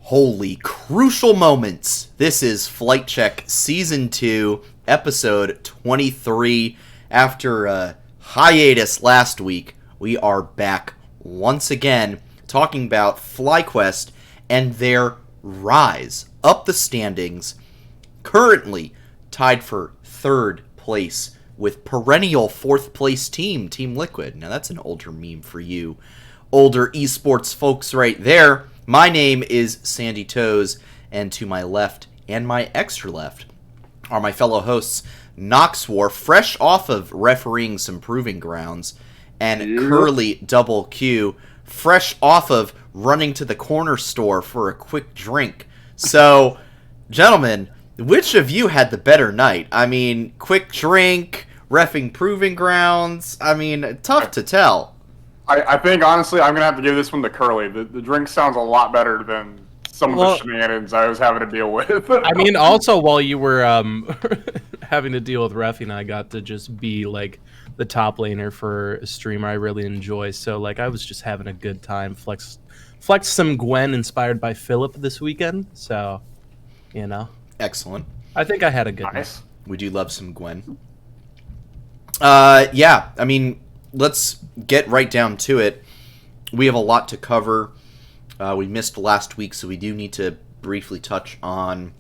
Holy crucial moments. This is Flight Check Season 2, Episode 23. After a hiatus last week, we are back once again talking about FlyQuest and their rise up the standings, currently tied for third place with perennial fourth place team, Team Liquid. Now that's an older meme for you older esports folks right there. My name is Sandy Toes, and to my left and my extra left are my fellow hosts, Noxwar, fresh off of refereeing some proving grounds, and Curly Double Q, fresh off of running to the corner store for a quick drink. So, gentlemen, which of you had the better night? I mean, quick drink, reffing proving grounds, I mean, tough to tell. I think, honestly, I'm going to have to give this one to Curly. The drink sounds a lot better than some of the shenanigans I was having to deal with. I mean, also, while you were having to deal with reffing, I got to just be, like, the top laner for a streamer I really enjoy. So, like, I was just having a good time. Flex some Gwen inspired by Philip this weekend. So, you know. Excellent. I think I had a good night. We do love some Gwen. Yeah, I mean, let's get right down to it. We have a lot to cover. We missed last week, so we do need to briefly touch on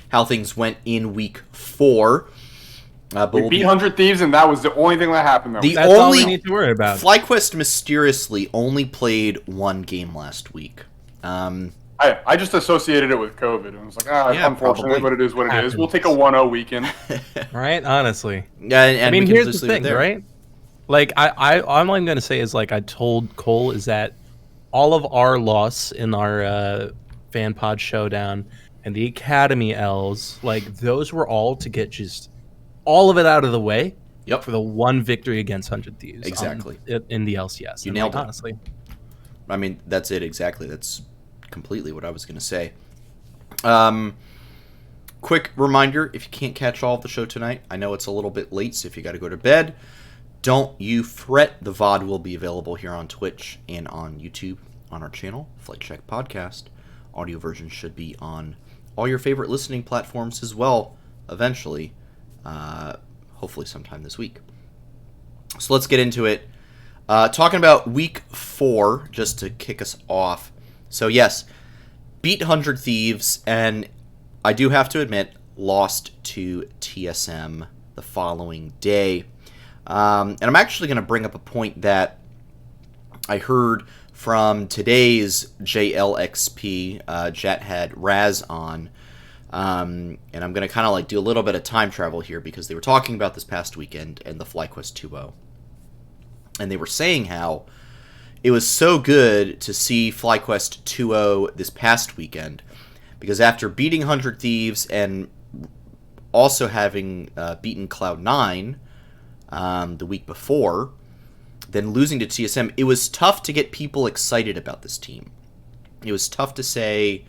how things went in week 4. We beat 100 Thieves, and that was the only thing that happened, though. That's all we need to worry about. FlyQuest mysteriously only played one game last week. I just associated it with COVID, and was like, unfortunately, but it is what it is. We'll take a 1-0 weekend. Right? Honestly. And I mean, here's the thing, right? Like, all I'm going to say is, like, I told Cole is that all of our loss in our fan pod showdown and the Academy L's, like, those were all to get just all of it out of the way. Yep. For the one victory against 100 Thieves. Exactly. In the LCS. You nailed it. Honestly. I mean, that's it exactly. That's completely what I was going to say. Quick reminder, if you can't catch all of the show tonight, I know it's a little bit late, so if you got to go to bed, don't you fret. The VOD will be available here on Twitch and on YouTube on our channel, Flight Check Podcast. Audio version should be on all your favorite listening platforms as well, eventually. Hopefully sometime this week. So let's get into it. Talking about week 4, just to kick us off. So yes, beat 100 Thieves, and I do have to admit, lost to TSM the following day. And I'm actually going to bring up a point that I heard from today's JLXP. Jet had Raz on. And I'm going to kind of like do a little bit of time travel here because they were talking about this past weekend and the FlyQuest 2.0. And they were saying how it was so good to see FlyQuest 2.0 this past weekend because after beating 100 Thieves and also having beaten Cloud9 the week before, then losing to TSM, it was tough to get people excited about this team. It was tough to say,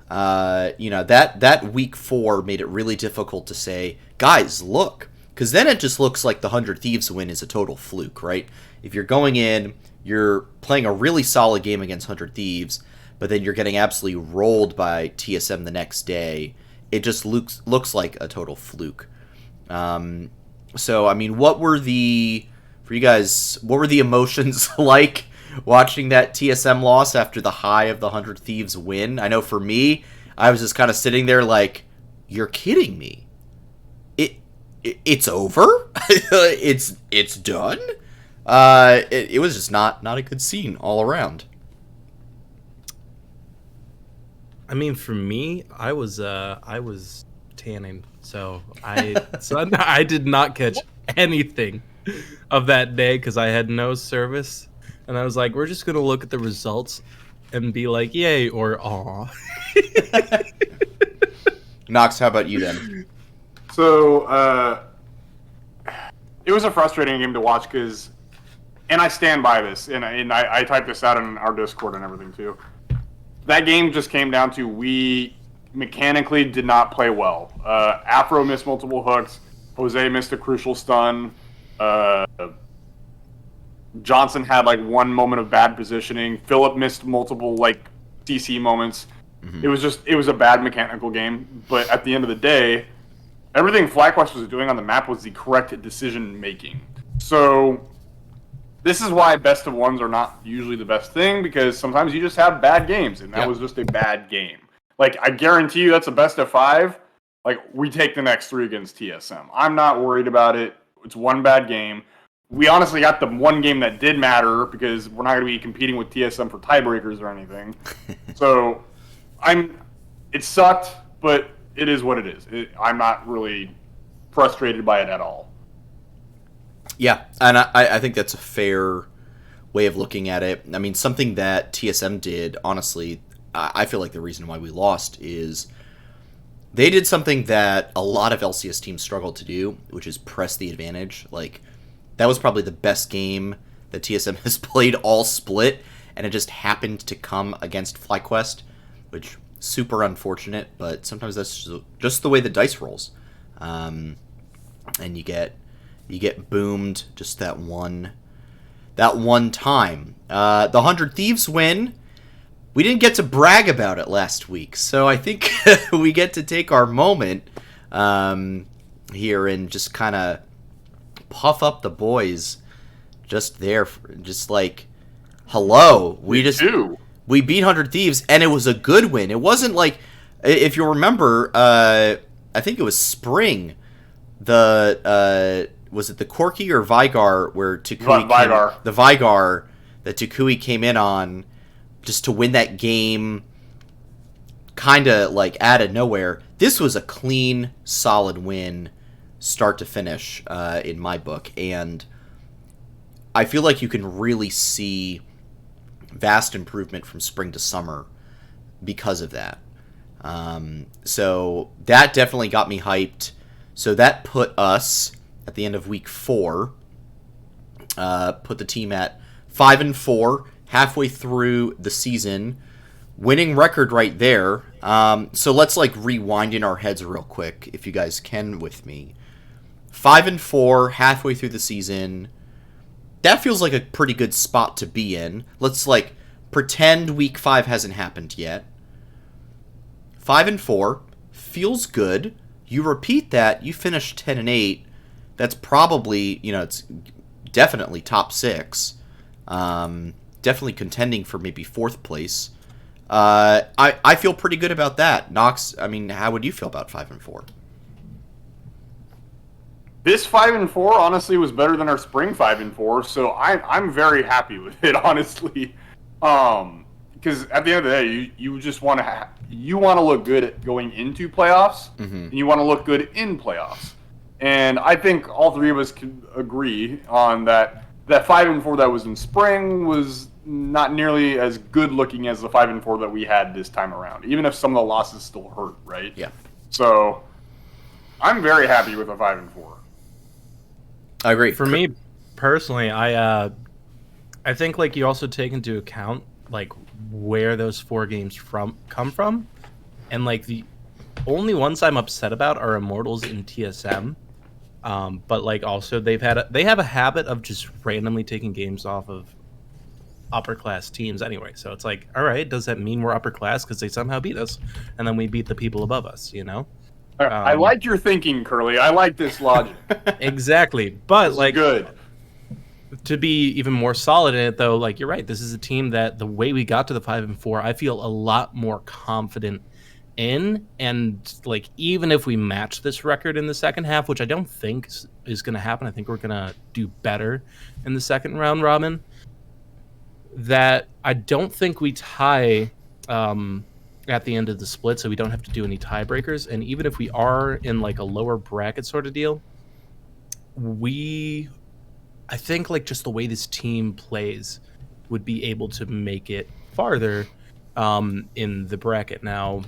that week 4 made it really difficult to say, guys, look. Because then it just looks like the 100 Thieves win is a total fluke, right? If you're going in, you're playing a really solid game against 100 Thieves, but then you're getting absolutely rolled by TSM the next day, it just looks like a total fluke. So, I mean, what were the emotions like watching that TSM loss after the high of the 100 Thieves win? I know for me, I was just kind of sitting there like, you're kidding me. It's over? it's done? It was just not a good scene all around. I mean, for me, I was tanning, so I did not catch anything of that day because I had no service, and I was like, we're just gonna look at the results and be like, yay or aw. Nox, how about you then? So, it was a frustrating game to watch because, and I stand by this, and I typed this out in our Discord and everything too. That game just came down to we mechanically did not play well. Afro missed multiple hooks. Jose missed a crucial stun. Johnson had like one moment of bad positioning. Philip missed multiple like CC moments. Mm-hmm. It was a bad mechanical game, but at the end of the day, everything FlyQuest was doing on the map was the correct decision making. So this is why best of ones are not usually the best thing, because sometimes you just have bad games, and that was just a bad game. Like, I guarantee you that's a best of 5. Like, we take the next 3 against TSM. I'm not worried about it. It's one bad game. We honestly got the one game that did matter, because we're not going to be competing with TSM for tiebreakers or anything. So, it sucked, but it is what it is. I'm not really frustrated by it at all. Yeah, and I think that's a fair way of looking at it. I mean, something that TSM did, honestly, I feel like the reason why we lost is they did something that a lot of LCS teams struggled to do, which is press the advantage. Like, that was probably the best game that TSM has played all split, and it just happened to come against FlyQuest, which super unfortunate, but sometimes that's just the way the dice rolls. And you get boomed just that one time. The 100 Thieves win. We didn't get to brag about it last week, so I think we get to take our moment here and just kind of puff up the boys just there, just like, hello. We beat 100 Thieves, and it was a good win. It wasn't like, if you remember, I think it was Spring, was it the Corki or Vigar where Touc the Vigar that Touc came in on just to win that game, kind of like out of nowhere. This was a clean, solid win, start to finish, in my book, and I feel like you can really see vast improvement from spring to summer because of that. So that definitely got me hyped. So that put us at the end of week 4, put the team at 5-4, halfway through the season, winning record right there. So let's like rewind in our heads real quick, if you guys can with me. 5-4, halfway through the season. That feels like a pretty good spot to be in. Let's like pretend week 5 hasn't happened yet. 5-4 feels good. You repeat that, you finish 10-8. That's probably, it's definitely top 6. Definitely contending for maybe 4th place. I feel pretty good about that. Nox, I mean, how would you feel about 5-4? This 5-4 honestly was better than our spring 5-4, so I'm very happy with it, honestly. Because at the end of the day, you just want to look good at going into playoffs, and you want to look good in playoffs. And I think all 3 of us can agree on that 5-4 that was in spring was not nearly as good looking as the 5-4 that we had this time around, even if some of the losses still hurt, right? Yeah. So I'm very happy with the 5-4. I agree. For me personally, I think like you also take into account like where those 4 games come from, and like the only ones I'm upset about are Immortals in TSM. But like also they have a habit of just randomly taking games off of upper class teams anyway. So it's like, all right, does that mean we're upper class because they somehow beat us, and then we beat the people above us? I like your thinking, Curly. I like this logic. Exactly, but this like good. To be even more solid in it, though, like you're right. This is a team that the way we got to the 5-4, I feel a lot more confident in, and like even if we match this record in the second half, which I don't think is going to happen, I think we're going to do better in the second round robin. That I don't think we tie at the end of the split, so we don't have to do any tiebreakers. And even if we are in like a lower bracket sort of deal, I think like just the way this team plays would be able to make it farther in the bracket. Now,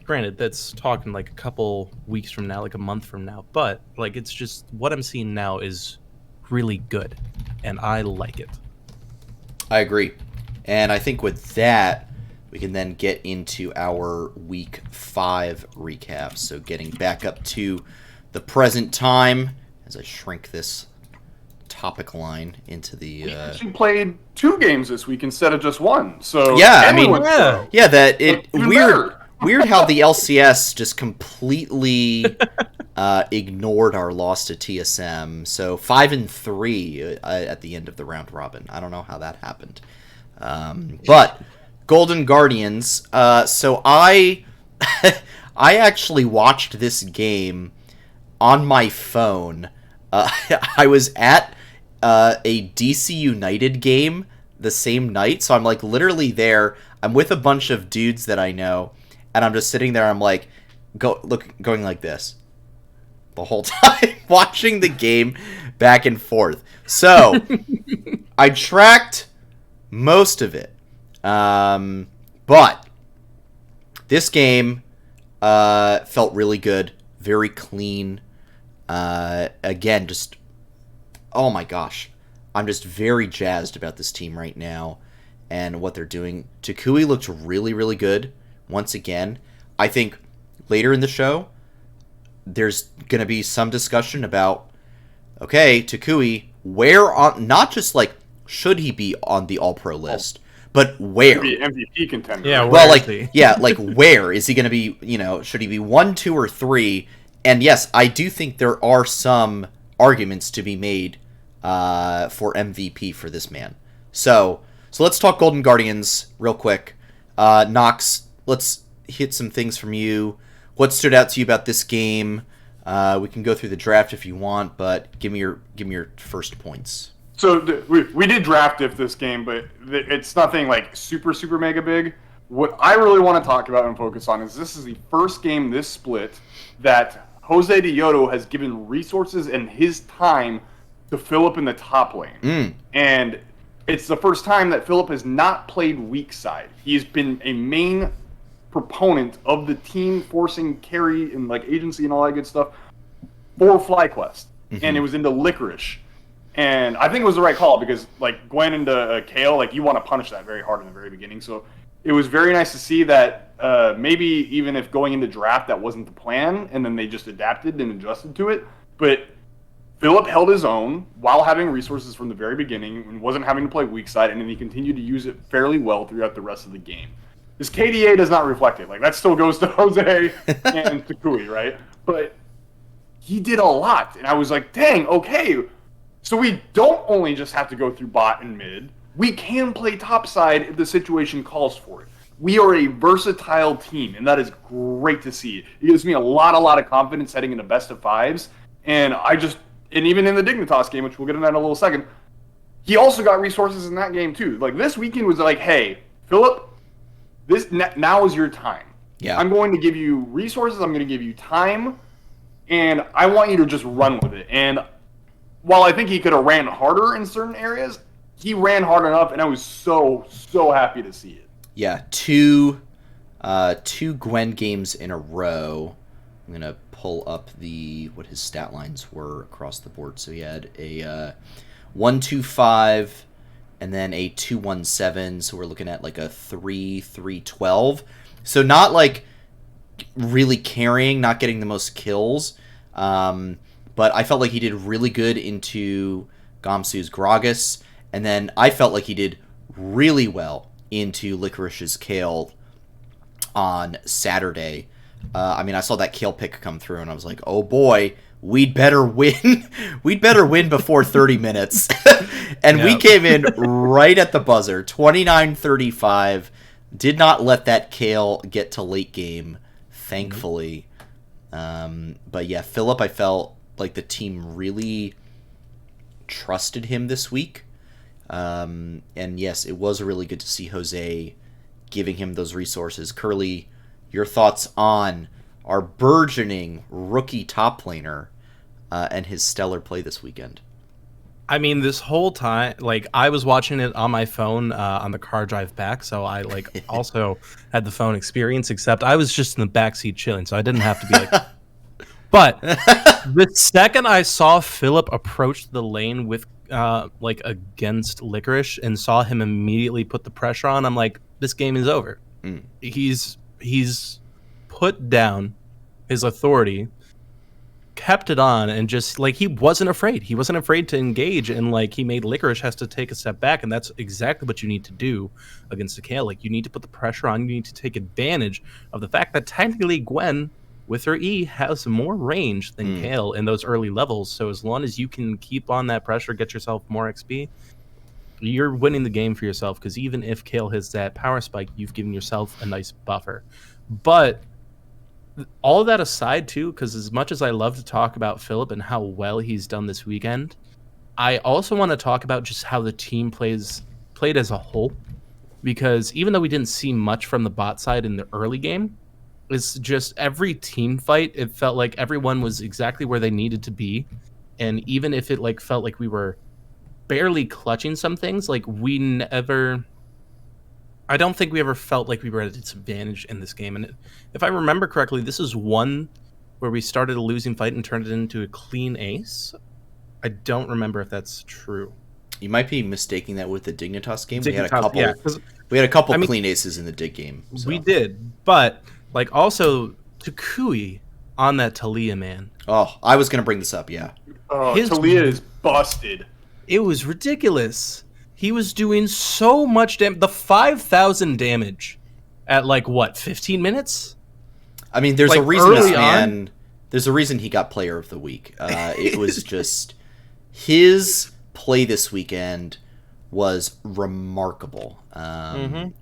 granted, that's talking like a couple weeks from now, like a month from now, but like it's just what I'm seeing now is really good, and I like it. I agree. And I think with that, we can then get into our week 5 recap. So getting back up to the present time, as I shrink this topic line into the. We actually played 2 games this week instead of just 1. So Yeah, I mean, yeah. yeah, that it Even weird. better. Weird how the LCS just completely ignored our loss to TSM. So 5-3 at the end of the round robin. I don't know how that happened, but Golden Guardians. So I I actually watched this game on my phone. I was at a DC United game the same night, so I'm like literally there. I'm with a bunch of dudes that I know, and I'm just sitting there. I'm like, going like this the whole time, watching the game back and forth. So I tracked most of it, but this game felt really good, very clean. Again, just oh my gosh, I'm just very jazzed about this team right now and what they're doing. Touc looked really, really good once again. I think later in the show, there's going to be some discussion about, okay, Touc, where on, not just like, should he be on the All-Pro list, but where? Be MVP contender. Yeah, Well, where like, is he? yeah, like where is he going to be? You know, should he be 1, 2, or 3? And yes, I do think there are some arguments to be made for MVP for this man. So let's talk Golden Guardians real quick. Knox, let's hit some things from you. What stood out to you about this game? We can go through the draft if you want, but give me your first points. So we did draft if this game, but it's nothing like super mega big. What I really want to talk about and focus on is this is the first game this split that Jose Dioto has given resources and his time to Philip in the top lane. And it's the first time that Philip has not played weak side. He's been a main proponent of the team forcing carry and like agency and all that good stuff for FlyQuest. And it was into Licorice. And I think it was the right call because like going into Kale, like you want to punish that very hard in the very beginning. So it was very nice to see that maybe even if going into draft that wasn't the plan and then they just adapted and adjusted to it. But Philip held his own while having resources from the very beginning and wasn't having to play weak side, and then he continued to use it fairly well throughout the rest of the game. His KDA does not reflect it. Like that still goes to Jose and Touc, right? But he did a lot, and I was like, dang, okay. So we don't only just have to go through bot and mid. We can play topside if the situation calls for it. We are a versatile team, and that is great to see. It gives me a lot of confidence heading into best of fives. And even in the Dignitas game, which we'll get into in a little second, he also got resources in that game too. Like this weekend was like, hey, Philip, now is your time. Yeah. I'm going to give you resources. I'm going to give you time, and I want you to just run with it. And while I think he could have ran harder in certain areas, he ran hard enough, and I was so happy to see it. Yeah, two Gwen games in a row. I'm gonna pull up what his stat lines were across the board. So he had a 1-2-5 and then a 2-1-7. So we're looking at like a 3-3-12. So not like really carrying, not getting the most kills. But I felt like he did really good into Gamsu's Gragas, and then I felt like he did really well into Licorice's Kale on Saturday. I mean, I saw that Kale pick come through, and I was like, oh boy, we'd better win. We'd better win before 30 minutes. And we came in right at the buzzer, 29-35. Did not let that Kale get to late game, thankfully. But yeah, Philip, I felt like the team really trusted him this week. And yes, it was really good to see Jose giving him those resources. Curly, your thoughts on our burgeoning rookie top laner and his stellar play this weekend? I mean, this whole time, like, I was watching it on my phone on the car drive back, so I, like, also had the phone experience, except I was just in the backseat chilling, so I didn't have to be, like... But the second I saw Philip approach the lane with, like, against Licorice and saw him immediately put the pressure on, I'm like, this game is over. He's put down his authority kept it on and just like he wasn't afraid. He wasn't afraid to engage, and like he made Licorice has to take a step back, and that's exactly what you need to do against a Kale. Like you need to put the pressure on. You need to take advantage of the fact that technically Gwen with her E has more range than Kale in those early levels. So as long as you can keep on that pressure, get yourself more XP, you're winning the game for yourself. Because even if Kale hits that power spike, you've given yourself a nice buffer. But all of that aside too, because as much as I love to talk about Philip and how well he's done this weekend, I also want to talk about just how the team played as a whole. Because even though we didn't see much from the bot side in the early game, it's just every team fight, it felt like everyone was exactly where they needed to be. And even if it like felt like we were barely clutching some things, like I don't think we ever felt like we were at a disadvantage in this game. And if I remember correctly, this is one where we started a losing fight and turned it into a clean ace. I don't remember if that's true. You might be mistaking that with the Dignitas game. Dignitas, we had a couple clean aces in the Dig game. So. We did, but like also Touc on that Talia, man. Oh, I was going to bring this up, yeah. Talia is busted. It was ridiculous. He was doing so much damage. The 5,000 damage at like what, 15 minutes? I mean, there's like a reason this man. There's a reason he got Player of the Week. It was just his play this weekend was remarkable.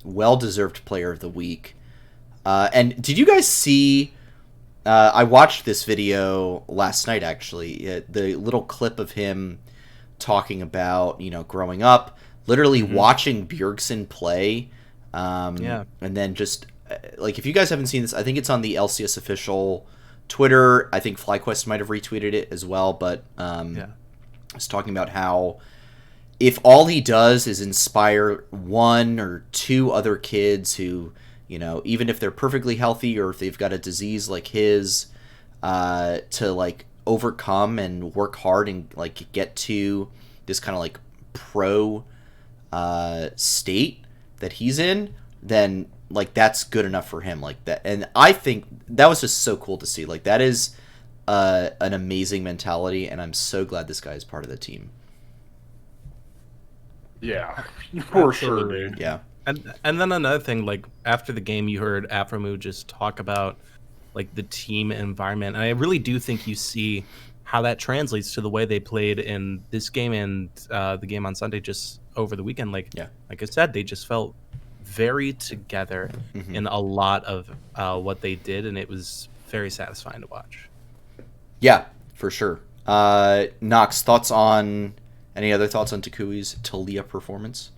Well-deserved Player of the Week. And did you guys see? I watched this video last night. Actually, the little clip of him talking about growing up. Literally watching Bjergsen play, and then just like if you guys haven't seen this, I think it's on the LCS official Twitter. I think FlyQuest might have retweeted it as well. But I was talking about how if all he does is inspire one or two other kids who, even if they're perfectly healthy or if they've got a disease like his, to like overcome and work hard and like get to this kind of like pro state that he's in, then like that's good enough for him. Like that, and I think that was just so cool to see. Like that is an amazing mentality, and I'm so glad this guy is part of the team. Yeah, for sure, dude. Yeah, and then another thing, like after the game, you heard Afromu just talk about like the team environment, and I really do think you see how that translates to the way they played in this game and the game on Sunday just over the weekend. Like I said, they just felt very together in a lot of what they did, and it was very satisfying to watch. Yeah, for sure. Nox, any other thoughts on Takui's Talia performance?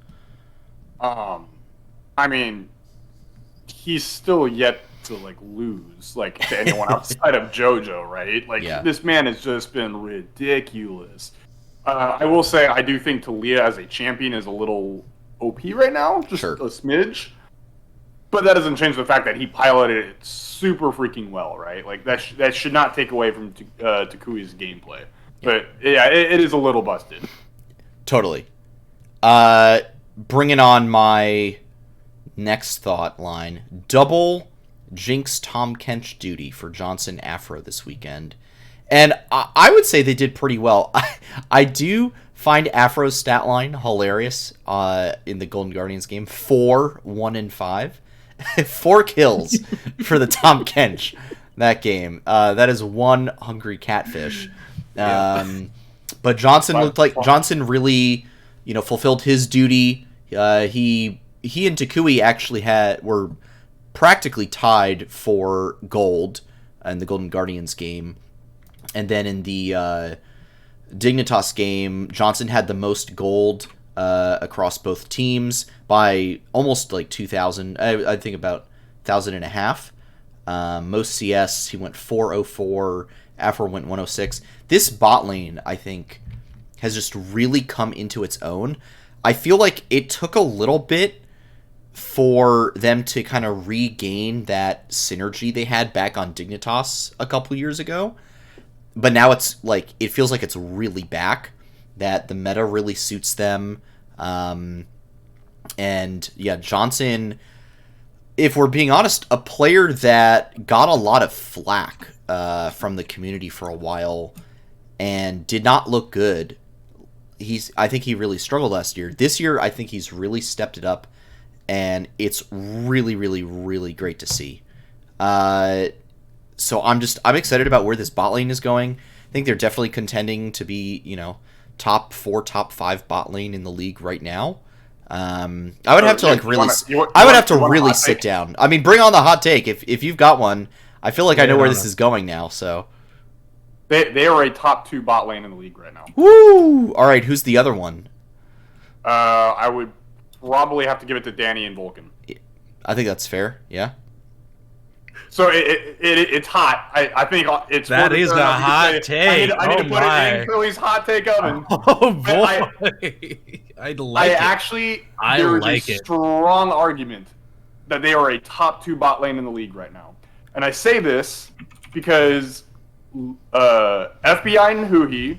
I mean, he's still yet to like lose like to anyone outside of JoJo, right? Like this man has just been ridiculous. I will say I do think Talia as a champion is a little OP right now, just a smidge. But that doesn't change the fact that he piloted it super freaking well, right? Like that should not take away from Takui's gameplay. But yeah, it is a little busted. Totally. Bringing on my next thought line: double Jinx Tom Kench duty for Johnson Afro this weekend. And I would say they did pretty well. I do find Afro's stat line hilarious in the Golden Guardians game. 4, 1, and 5. 4 kills for the Tom Kench that game. That is one hungry catfish. But Johnson looked like Johnson really, fulfilled his duty. He and Touc actually were practically tied for gold in the Golden Guardians game. And then in the Dignitas game, Johnson had the most gold across both teams by almost like 2,000. I think about 1,500. Most CS, he went 404. Afro went 106. This bot lane, I think, has just really come into its own. I feel like it took a little bit for them to kind of regain that synergy they had back on Dignitas a couple years ago. But now it's like, it feels like it's really back, that the meta really suits them. And yeah, Johnson, if we're being honest, a player that got a lot of flack from the community for a while and did not look good. I think he really struggled last year. This year, I think he's really stepped it up, and it's really, really, really great to see. So I'm excited about where this bot lane is going. I think they're definitely contending to be, top 4, top 5 bot lane in the league right now. I would have to really sit down. I mean, bring on the hot take if you've got one. I feel like I know where this is going now. So they are a top 2 bot lane in the league right now. Woo! All right, who's the other one? I would probably have to give it to Danny and Vulcan. I think that's fair. Yeah. So it's hot. I think it's that is a hot take. I need to put it in Curly's hot take oven. Oh boy, there is a strong argument that they are a top 2 bot lane in the league right now, and I say this because FBI and Huhi,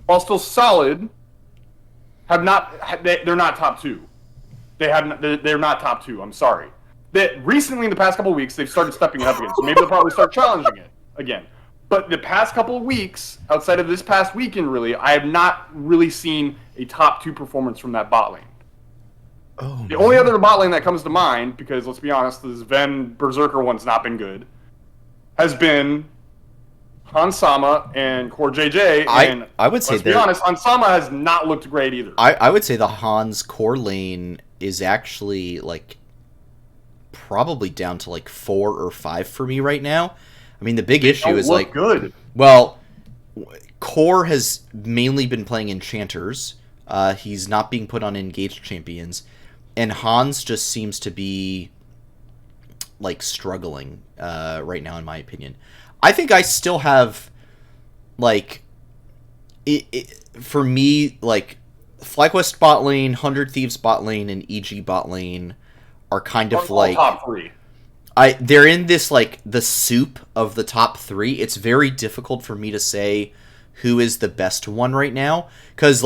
while still solid, they're not top 2. They're not top 2. I'm sorry. That recently in the past couple of weeks they've started stepping it up again, so maybe they'll probably start challenging it again. But the past couple of weeks, outside of this past weekend, really, I have not really seen a top 2 performance from that bot lane. The only other bot lane that comes to mind, because let's be honest, the Sven Berserker one's not been good, has been Hansama and Core JJ. And I would say, let's be honest, Hansama has not looked great either. I would say the Hans core lane is actually probably down to 4 or 5 for me right now. I mean, the big issue is good. Well, Core has mainly been playing enchanters. He's not being put on engaged champions, and Hans just seems to be struggling right now, in my opinion. I think I still have for me FlyQuest bot lane, 100 Thieves bot lane, and EG bot lane are kind of top 3. They're in this the soup of the top 3. It's very difficult for me to say who is the best one right now, because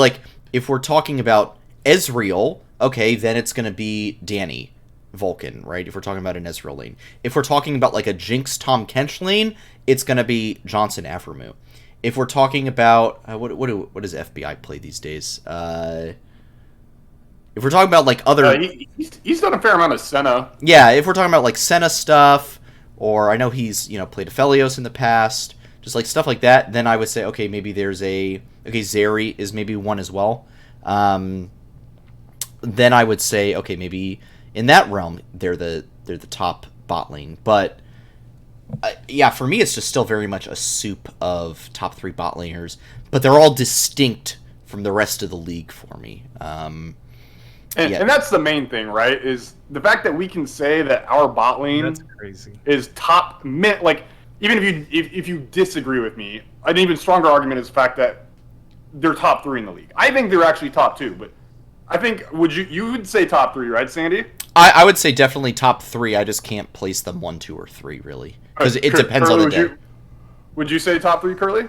if we're talking about Ezreal, okay, then it's going to be Danny, Vulcan, right? If we're talking about an Ezreal lane. If we're talking about a Jinx Tom Kench lane, it's going to be Johnson Aphromoo. If we're talking about what does FBI play these days? If we're talking about other, he's done a fair amount of Senna. Yeah, if we're talking about Senna stuff, or I know he's played Aphelios in the past, just stuff like that, then I would say okay, maybe there's Zeri is maybe one as well. Then I would say okay, maybe in that realm they're the top bot lane, but yeah, for me it's just still very much a soup of top 3 bot laners, but they're all distinct from the rest of the league for me. And that's the main thing, right? Is the fact that we can say that our bot lane is top mid. Even if you disagree with me, an even stronger argument is the fact that they're top 3 in the league. I think they're actually top 2, but I think you would say top 3, right, Sandy? I would say definitely top 3. I just can't place them 1, 2, or 3 really, because it depends on the day. Would you say top 3, Curly?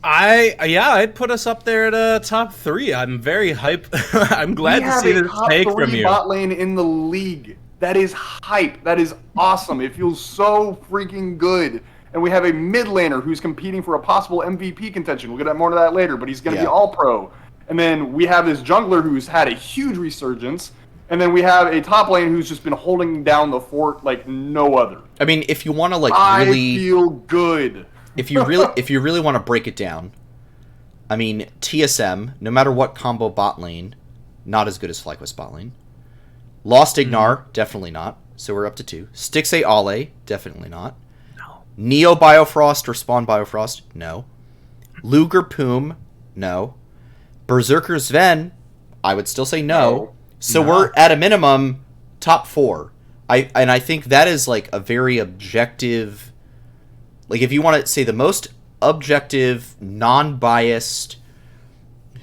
I'd put us up there at top 3. I'm very hype. I'm glad to see this take from you. Bot lane in the league. That is hype. That is awesome. It feels so freaking good. And we have a mid laner who's competing for a possible MVP contention. We'll get more to that later, but he's going to be all pro. And then we have this jungler who's had a huge resurgence. And then we have a top lane who's just been holding down the fort like no other. I mean, if you want to really, I feel good. If you really want to break it down, I mean, TSM, no matter what combo bot lane, not as good as FlyQuest bot lane. Lost Ignar, definitely not. So we're up to 2. Stixxay Ale, definitely not. No. Neo Biofrost or Spawn Biofrost, no. Luger Poom, no. Berserker Sven, I would still say no. So we're at a minimum top 4. I think that is a very objective. If you want to say the most objective, non-biased,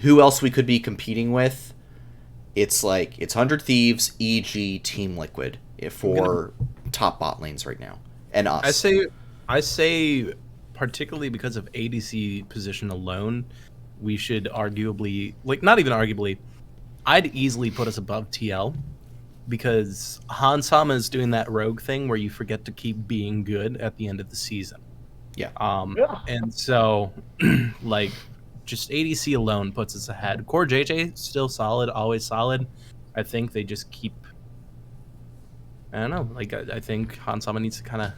who else we could be competing with, it's 100 Thieves, EG, Team Liquid for top bot lanes right now, and us. I say, particularly because of ADC position alone, we should arguably, not even arguably, I'd easily put us above TL, because Hansama is doing that rogue thing where you forget to keep being good at the end of the season. Yeah. And so, like, just ADC alone puts us ahead. Core JJ still solid, always solid. I think they just keep. I don't know. Like, I think Hansama needs to kind of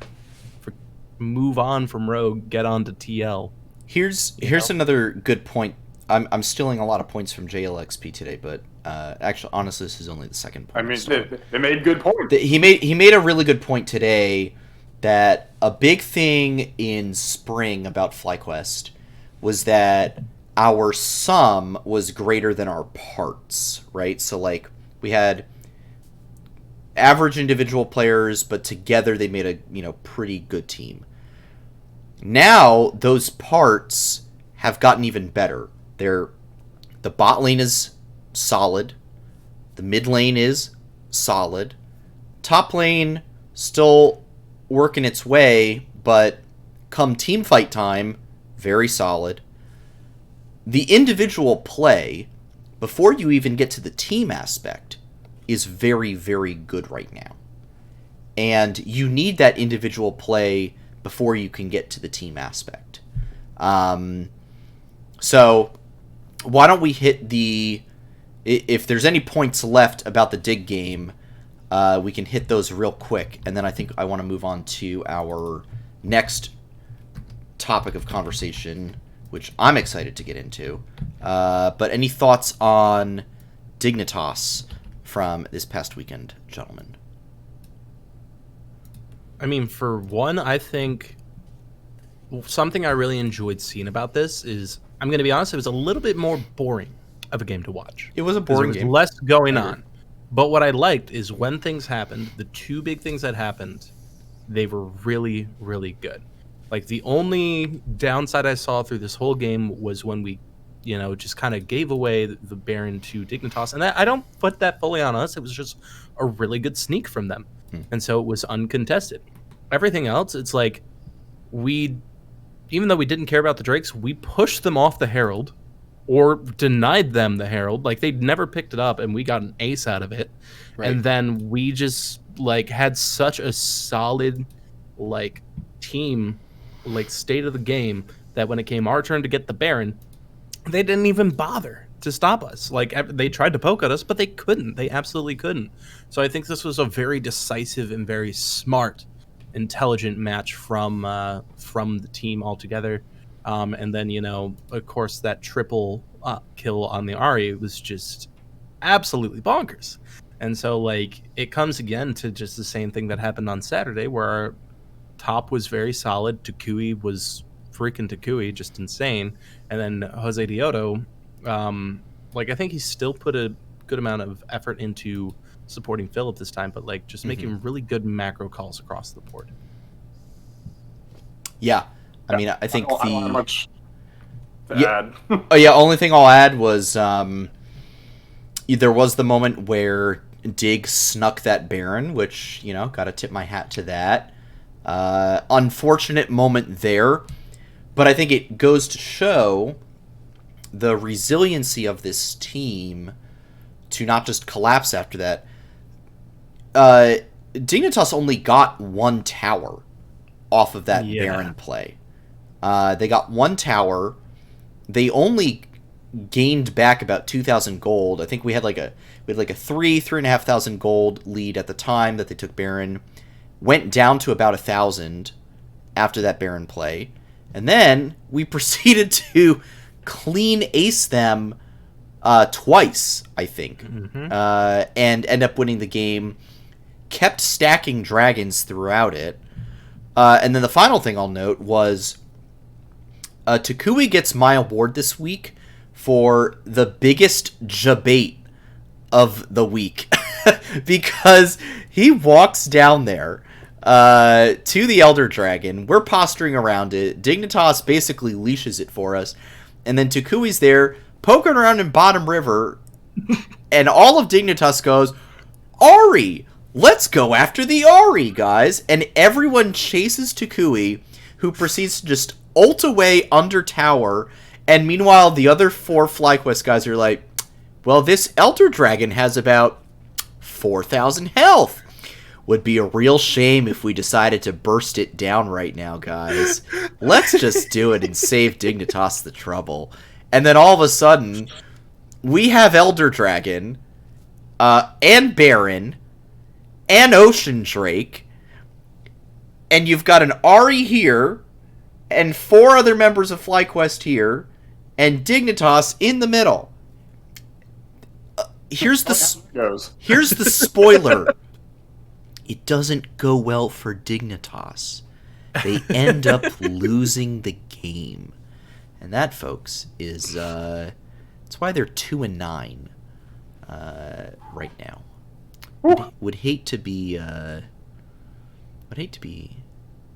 move on from Rogue, get on to TL. Here's another good point. I'm stealing a lot of points from JLXP today, but actually, honestly, this is only the second point. I mean, they made good points. He made a really good point today that a big thing in spring about FlyQuest was that our sum was greater than our parts, right? So, like, we had average individual players, but together they made a pretty good team. Now those parts have gotten even better. The bot lane is solid, the mid lane is solid, top lane still working its way, but come team fight time, very solid. The individual play, before you even get to the team aspect, is very, very good right now. And you need that individual play before you can get to the team aspect. So, why don't we hit if there's any points left about the dig game, we can hit those real quick, and then I think I want to move on to our next topic of conversation, which I'm excited to get into. But any thoughts on Dignitas from this past weekend, gentlemen? I mean, for one, I think something I really enjoyed seeing about this is, I'm going to be honest, it was a little bit more boring of a game to watch. It was a boring game. game. Less going on. But what I liked is when things happened, the two big things that happened, they were really, really good. Like, the only downside I saw through this whole game was when we, just kind of gave away the Baron to Dignitas. And I don't put that fully on us. It was just a really good sneak from them. And so it was uncontested. Everything else, it's like, even though we didn't care about the Drakes, we pushed them off the Herald or denied them the Herald. Like, they'd never picked it up, and we got an ace out of it. Right. And then we just, had such a solid, team, state of the game that when it came our turn to get the Baron, they didn't even bother to stop us. They tried to poke at us, but they couldn't. They absolutely couldn't. So I think this was a very decisive and very smart, intelligent match from the team altogether. And then, of course, that triple kill on the Ahri was just absolutely bonkers. And so, it comes again to just the same thing that happened on Saturday, where our top was very solid. Touc was freaking Touc, just insane. And then Jose Dioto, I think he still put a good amount of effort into supporting Philip this time, but just making really good macro calls across the board. Yeah. I mean, I think I don't have much to add. Only thing I'll add was there was the moment where Dig snuck that Baron, which, got to tip my hat to that. Unfortunate moment there, but I think it goes to show the resiliency of this team to not just collapse after that. Dignitas only got one tower off of that Baron play. They got one tower. They only gained back about 2,000 gold. I think we had a 3,500 gold lead at the time that they took Baron. Went down to about 1,000 after that Baron play. And then we proceeded to clean ace them twice, I think. And end up winning the game. Kept stacking dragons throughout it. And then the final thing I'll note was Touc gets my award this week for the biggest jabate of the week. Because he walks down there to the Elder Dragon. We're posturing around it. Dignitas basically leashes it for us. And then Touc's there poking around in Bottom River. And all of Dignitas goes, Ahri! Let's go after the Ahri, guys! And everyone chases Touc, who proceeds to just ult away under tower. And meanwhile, the other 4 FlyQuest guys are like, well, this Elder Dragon has about 4,000 health. would be a real shame if we decided to burst it down right now, guys. Let's just do it and save Dignitas the trouble. And then all of a sudden, we have Elder Dragon, and Baron, and Ocean Drake, and you've got an Ari here, and 4 other members of FlyQuest here, and Dignitas in the middle. Here's the spoiler. It doesn't go well for Dignitas. They end up losing the game. And that, folks, is that's why they're 2-9 right now. Would hate to be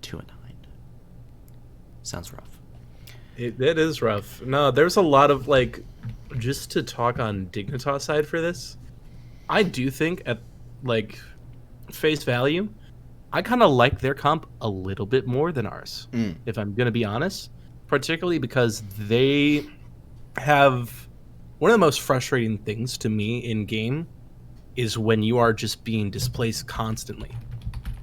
2-9. Sounds rough. It is rough. No, there's a lot of, like, just to talk on Dignitas side for this, I do think at, like, face value, I kind of like their comp a little bit more than ours, if I'm going to be honest, particularly because they have one of the most frustrating things to me in game is when you are just being displaced constantly.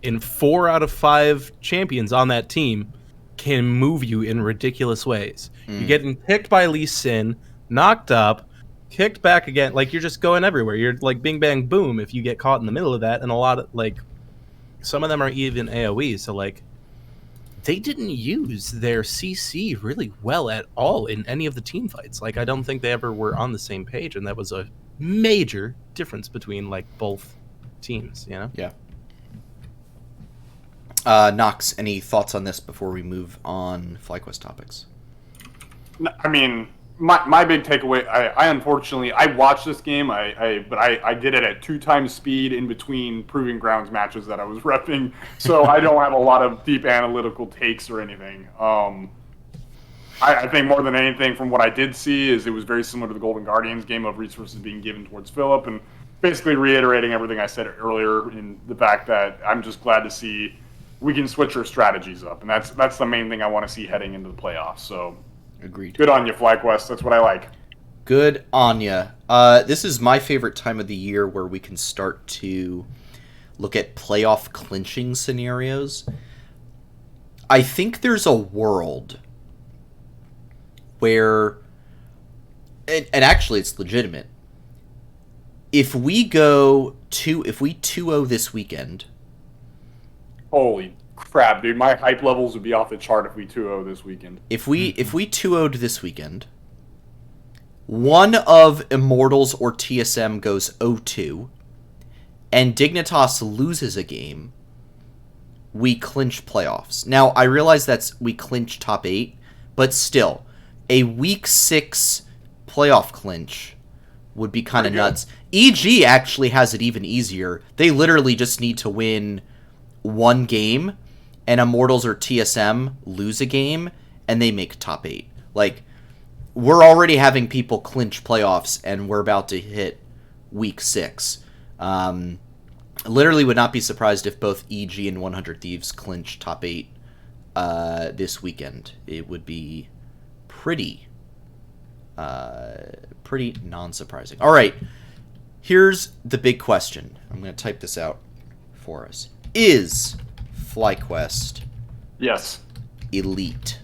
And 4 out of 5 champions on that team can move you in ridiculous ways. You're getting picked by Lee Sin, knocked up, kicked back again. Like, you're just going everywhere. You're like bing, bang, boom if you get caught in the middle of that. And a lot of, like, some of them are even AoE. So, like, they didn't use their CC really well at all in any of the team fights. Like, I don't think they ever were on the same page. And that was a major difference between, like, both teams, you know? Yeah. Nox, any thoughts on this before we move on FlyQuest topics? I mean, my big takeaway, I unfortunately, I watched this game, but I did it at 2 times speed in between Proving Grounds matches that I was repping, so I don't have a lot of deep analytical takes or anything. I think more than anything from what I did see is it was very similar to the Golden Guardians game of resources being given towards Philip, and basically reiterating everything I said earlier in the fact that I'm just glad to see we can switch our strategies up, and that's the main thing I want to see heading into the playoffs. So, agreed. Good on you, FlyQuest. That's what I like. Good on ya. This is my favorite time of the year where we can start to look at playoff clinching scenarios. I think there's a world where, and actually it's legitimate, if we 2-0 this weekend. Holy crap, dude. My hype levels would be off the chart if we 2-0 this weekend. If we 2-0'd this weekend, one of Immortals or TSM goes 0-2, and Dignitas loses a game, we clinch playoffs. Now, I realize we clinch top 8, but still, a week 6 playoff clinch would be kind of nuts. EG actually has it even easier. They literally just need to win 1 game, and Immortals or TSM lose a game, and they make top 8. Like, we're already having people clinch playoffs, and we're about to hit week 6. Literally would not be surprised if both EG and 100 Thieves clinch top 8 this weekend. It would be pretty non-surprising. All right, here's the big question. I'm going to type this out for us. Is FlyQuest elite?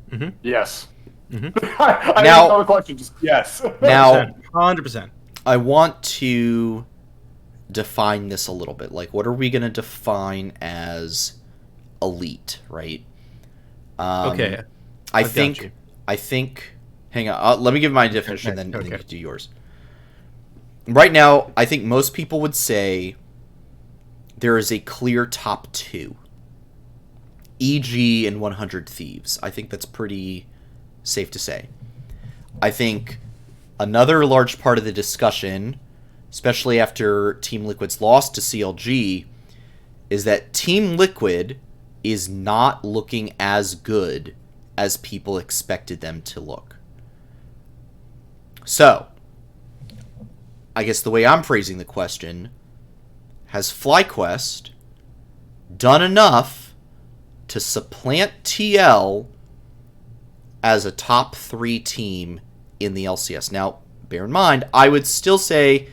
Mm-hmm. Yes. Mm-hmm. I didn't know the question, just yes. Now, 100%. I want to define this a little bit. Like, what are we going to define as elite, right? Okay. I think, hang on, let me give my definition, Okay. then you can do yours. Right now, I think most people would say there is a clear top 2. EG and 100 Thieves. I think that's pretty safe to say. I think another large part of the discussion, especially after Team Liquid's loss to CLG, is that Team Liquid is not looking as good as people expected them to look. So, I guess the way I'm phrasing the question, has FlyQuest done enough to supplant TL as a top 3 team in the LCS? Now, bear in mind, I would still say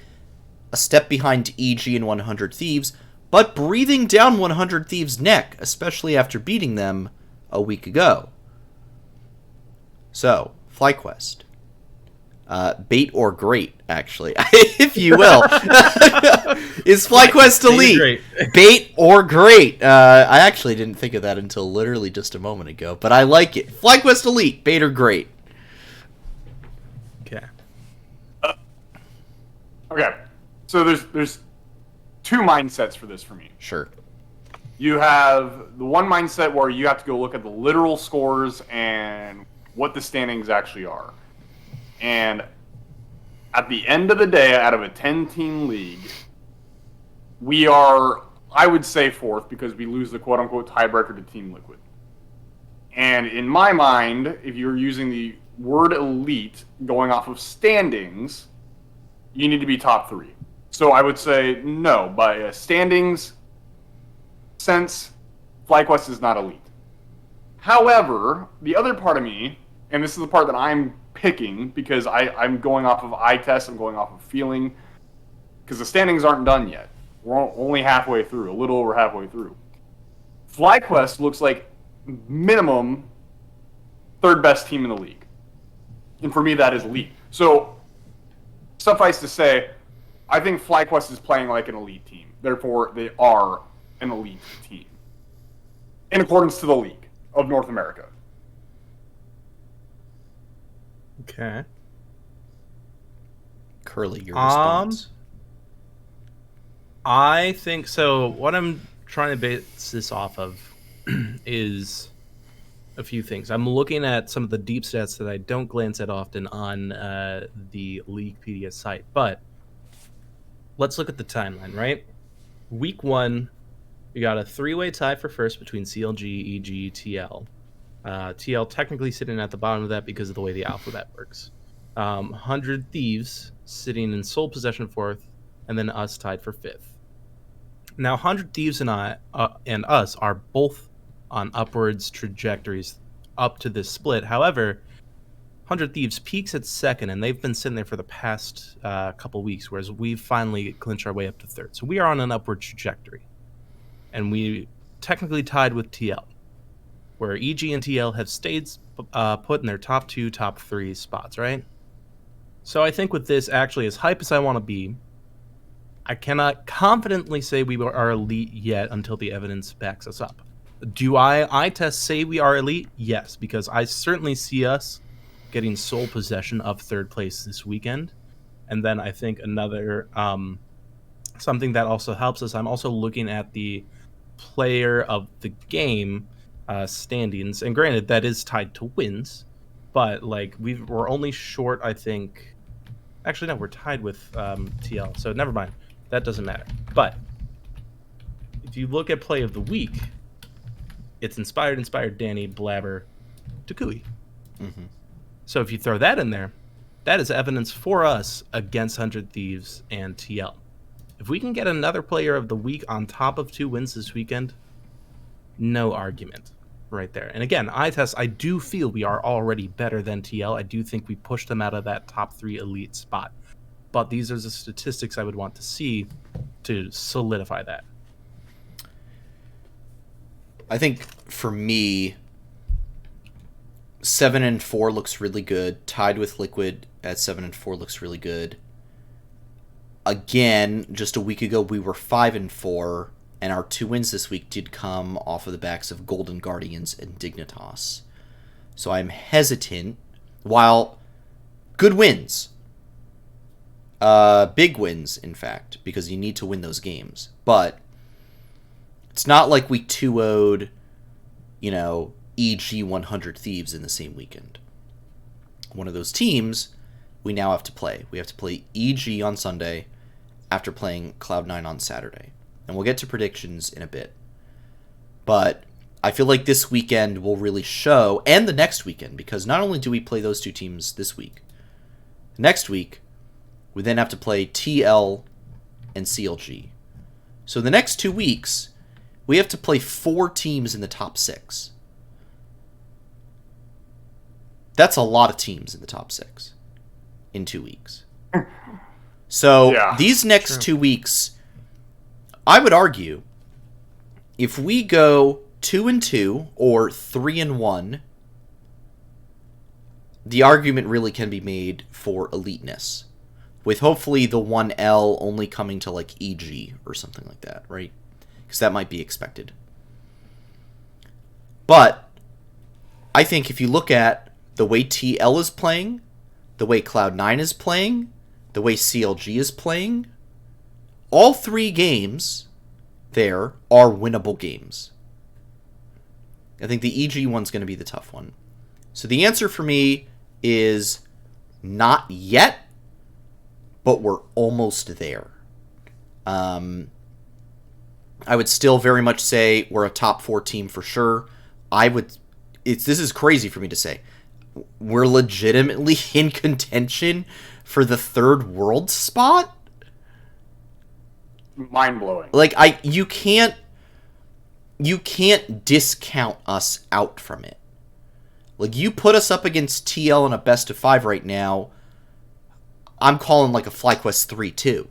a step behind EG and 100 Thieves, but breathing down 100 Thieves' neck, especially after beating them a week ago. So, FlyQuest. Bait or great, actually, if you will. Is FlyQuest Elite bait or great? I actually didn't think of that until literally just a moment ago, but I like it. FlyQuest Elite, bait or great? Okay. Okay. So there's two mindsets for this for me. Sure. You have the one mindset where you have to go look at the literal scores and what the standings actually are. And at the end of the day, out of a 10-team league, we are, I would say, fourth because we lose the quote-unquote tiebreaker to Team Liquid. And in my mind, if you're using the word elite going off of standings, you need to be top 3. So I would say no, by a standings sense, FlyQuest is not elite. However, the other part of me, and this is the part that I'm picking because I'm going off of eye test, I'm going off of feeling, because the standings aren't done yet. We're only halfway through, a little over halfway through. FlyQuest looks like minimum third best team in the league. And for me, that is elite. So, suffice to say, I think FlyQuest is playing like an elite team. Therefore, they are an elite team. In accordance to the League of North America. Okay. Curly, your response. I think so. What I'm trying to base this off of is a few things. I'm looking at some of the deep stats that I don't glance at often on the Leaguepedia site. But let's look at the timeline, right? Week 1, we got a 3-way tie for first between CLG, EG, TL. TL technically sitting at the bottom of that because of the way the alphabet works. 100 Thieves sitting in sole possession fourth, and then us tied for fifth. Now, 100 Thieves and us are both on upwards trajectories up to this split. However, 100 Thieves peaks at second, and they've been sitting there for the past couple weeks, whereas we've finally clinched our way up to third. So we are on an upward trajectory. And we technically tied with TL, where EG and TL have stayed put in their top 2, top 3 spots, right? So I think with this, actually, as hype as I want to be, I cannot confidently say we are elite yet until the evidence backs us up. Do I test say we are elite? Yes, because I certainly see us getting sole possession of third place this weekend. And then I think another something that also helps us, I'm also looking at the player of the game standings, and granted that is tied to wins, but like we're only short, I think. Actually, no, we're tied with TL, so never mind. That doesn't matter. But if you look at play of the week, it's inspired, Danny, Blabber, Touc. Mm-hmm. So if you throw that in there, that is evidence for us against 100 Thieves and TL. If we can get another player of the week on top of 2 wins this weekend, no argument right there. And again, I do feel we are already better than TL. I do think we pushed them out of that top 3 elite spot. But these are the statistics I would want to see to solidify that. I think for me, 7-4 looks really good. Tied with Liquid at 7-4 looks really good. Again, just a week ago, we were 5-4, and our 2 wins this week did come off of the backs of Golden Guardians and Dignitas. So I'm hesitant. While good wins, big wins, in fact, because you need to win those games. But it's not like we 2-0'd, EG 100 Thieves in the same weekend. One of those teams we now have to play. We have to play EG on Sunday after playing Cloud9 on Saturday. And we'll get to predictions in a bit. But I feel like this weekend will really show, and the next weekend, because not only do we play those 2 teams this week, next week, we then have to play TL and CLG. So the next 2 weeks, we have to play 4 teams in the top 6. That's a lot of teams in the top 6 in 2 weeks. So these next 2 weeks, I would argue if we go 2-2 or 3-1, the argument really can be made for eliteness, with hopefully the 1L only coming to like EG or something like that, right? Because that might be expected. But I think if you look at the way TL is playing, the way Cloud9 is playing, the way CLG is playing, all 3 games there are winnable games. I think the EG one's going to be the tough one. So the answer for me is not yet, but we're almost there. I would still very much say we're a top 4 team for sure. This is crazy for me to say. We're legitimately in contention for the 3rd world spot? Mind-blowing. Like, you can't discount us out from it. Like, you put us up against TL in a best of 5 right now, I'm calling like a FlyQuest 3-2.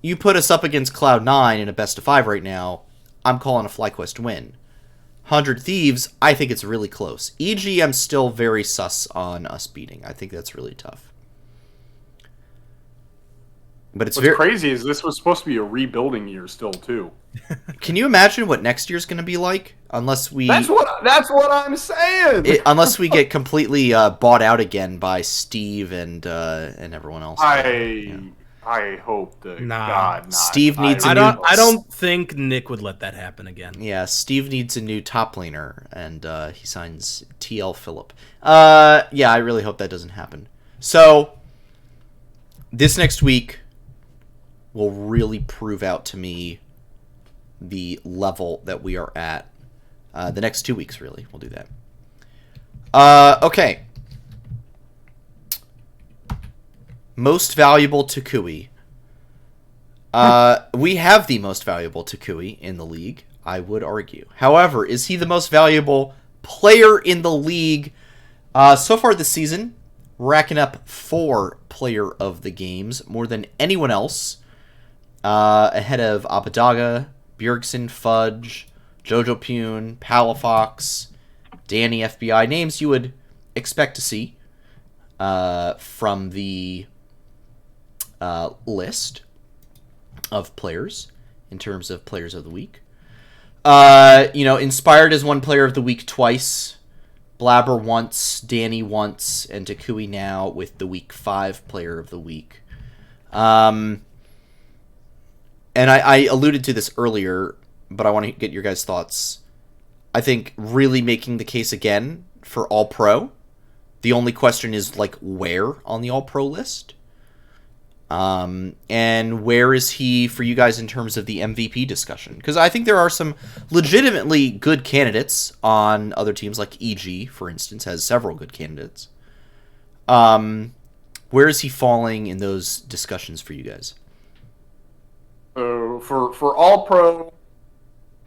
You put us up against Cloud9 in a best of 5 right now, I'm calling a FlyQuest win. 100 Thieves, I think it's really close. EG, I'm still very sus on us beating. I think that's really tough. But it's What's crazy is this was supposed to be a rebuilding year still too. Can you imagine what next year's going to be like? Unless we That's what I'm saying. Unless we get completely bought out again by Steve and everyone else. I hope to God not. Steve needs. I don't think Nick would let that happen again. Yeah, Steve needs a new top laner, and he signs TL Phillip. Yeah, I really hope that doesn't happen. So this next week will really prove out to me the level that we are at. The next 2 weeks, really, we'll do that. Okay. Most valuable Touc. We have the most valuable Touc in the league, I would argue. However, is he the most valuable player in the league so far this season? Racking up 4 player of the games, more than anyone else. Ahead of Abadaga, Bjergsen, Fudge, Jojo Pune, Palafox, Danny FBI, names you would expect to see from the list of players in terms of players of the week. Inspired as one player of the week twice. Blabber once, Danny once, and Touc now with the week 5 player of the week. And I alluded to this earlier, but I want to get your guys' thoughts. I think really making the case again for All-Pro. The only question is, like, where on the All-Pro list? And where is he for you guys in terms of the MVP discussion? Because I think there are some legitimately good candidates on other teams, like EG, for instance, has several good candidates. Where is he falling in those discussions for you guys? So for All-Pro,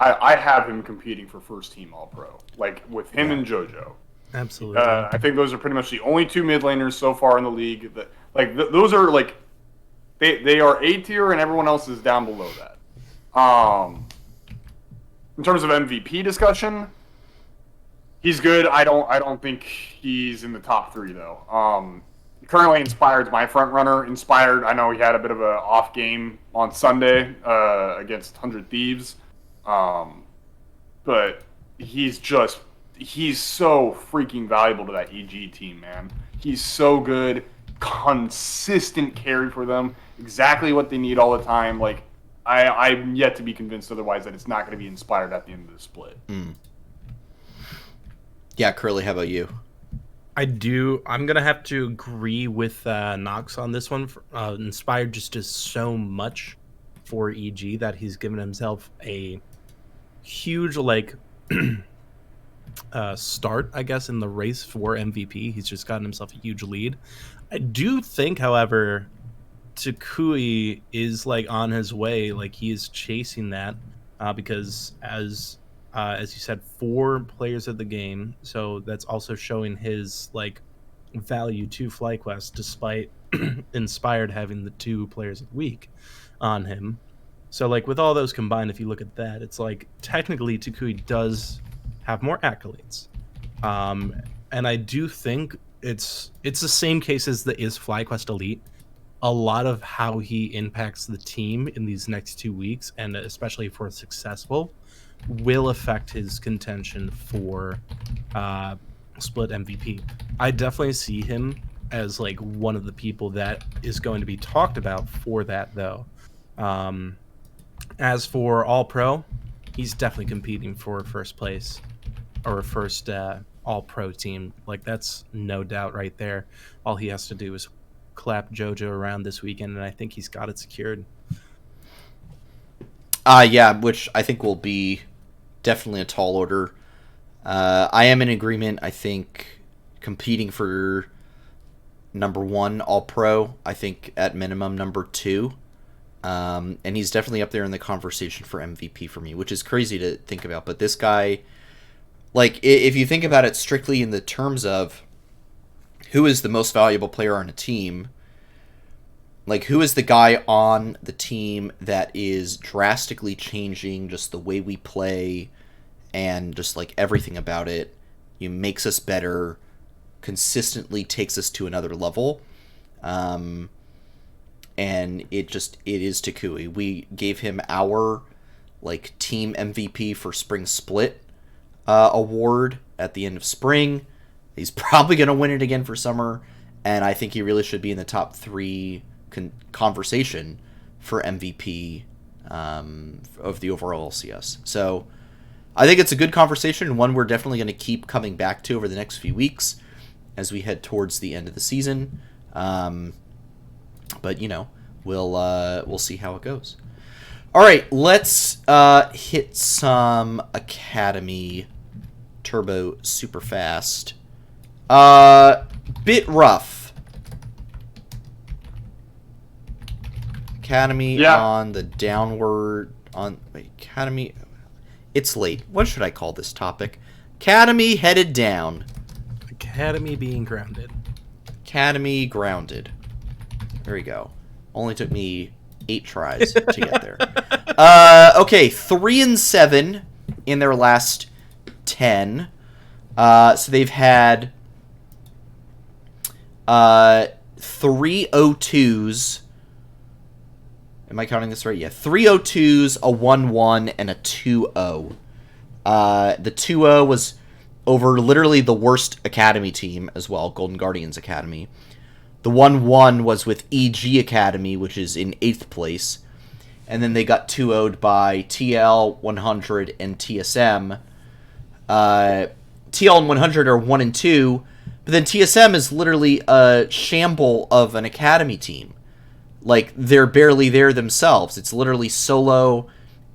I have him competing for first team All-Pro, like with him and JoJo. Absolutely. I think those are pretty much the only 2 mid laners so far in the league that those are like they are A tier and everyone else is down below that. In terms of MVP discussion, he's good. I don't think he's in the top 3 though. Currently, Inspired's my front runner. Inspired, I know he had a bit of a off game on Sunday against 100 Thieves, but he's so freaking valuable to that EG team, man. He's so good, consistent carry for them, exactly what they need all the time. Like, I'm yet to be convinced otherwise that it's not going to be Inspired at the end of the split. Yeah, Curly, how about you? I'm going to have to agree with Nox on this one. Inspired just does so much for EG that he's given himself a huge, start, I guess, in the race for MVP. He's just gotten himself a huge lead. I do think, however, Touc is, on his way. He is chasing that because as you said, 4 players of the game, so that's also showing his value to FlyQuest, despite Inspired having the 2 players of the week on him. So, like, with all those combined, if you look at that, it's like technically Touc does have more accolades. And I do think it's the same case as the is FlyQuest Elite. A lot of how he impacts the team in these next 2 weeks, and especially if we're successful, will affect his contention for split MVP. I definitely see him as like one of the people that is going to be talked about for that, though. As for All Pro, he's definitely competing for first place or first All Pro team. Like, that's no doubt right there. All he has to do is clap JoJo around this weekend, and I think he's got it secured. Yeah, which I think will be definitely a tall order. I am in agreement. I think competing for number 1 All Pro, I think at minimum number 2. And he's definitely up there in the conversation for MVP for me, which is crazy to think about. But this guy, like, if you think about it strictly in the terms of who is the most valuable player on a team, like, who is the guy on the team that is drastically changing just the way we play and just, like, everything about it, makes us better, consistently takes us to another level. And it is Touc. We gave him our, like, team MVP for Spring Split award at the end of spring. He's probably going to win it again for summer, and I think he really should be in the top 3 conversation for MVP of the overall LCS. So I think it's a good conversation, and one we're definitely going to keep coming back to over the next few weeks as we head towards the end of the season. But, we'll see how it goes. All right, let's hit some Academy Turbo super fast. Bit rough. Academy on the downward... Academy... It's late. What should I call this topic? Academy headed down. Academy being grounded. Academy grounded. There we go. Only took me 8 tries to get there. Okay, 3-7 in their last 10. So they've had 3 0-2s. Am I counting this right? Yeah, 3 0-2s, a 1-1, and a 2-0. The 2-0 was over literally the worst Academy team as well, Golden Guardians Academy. The 1-1 was with EG Academy, which is in 8th place. And then they got 2-0'd by TL, 100, and TSM. TL and 100 are 1 and 2, but then TSM is literally a shamble of an Academy team. Like, they're barely there themselves. It's literally Solo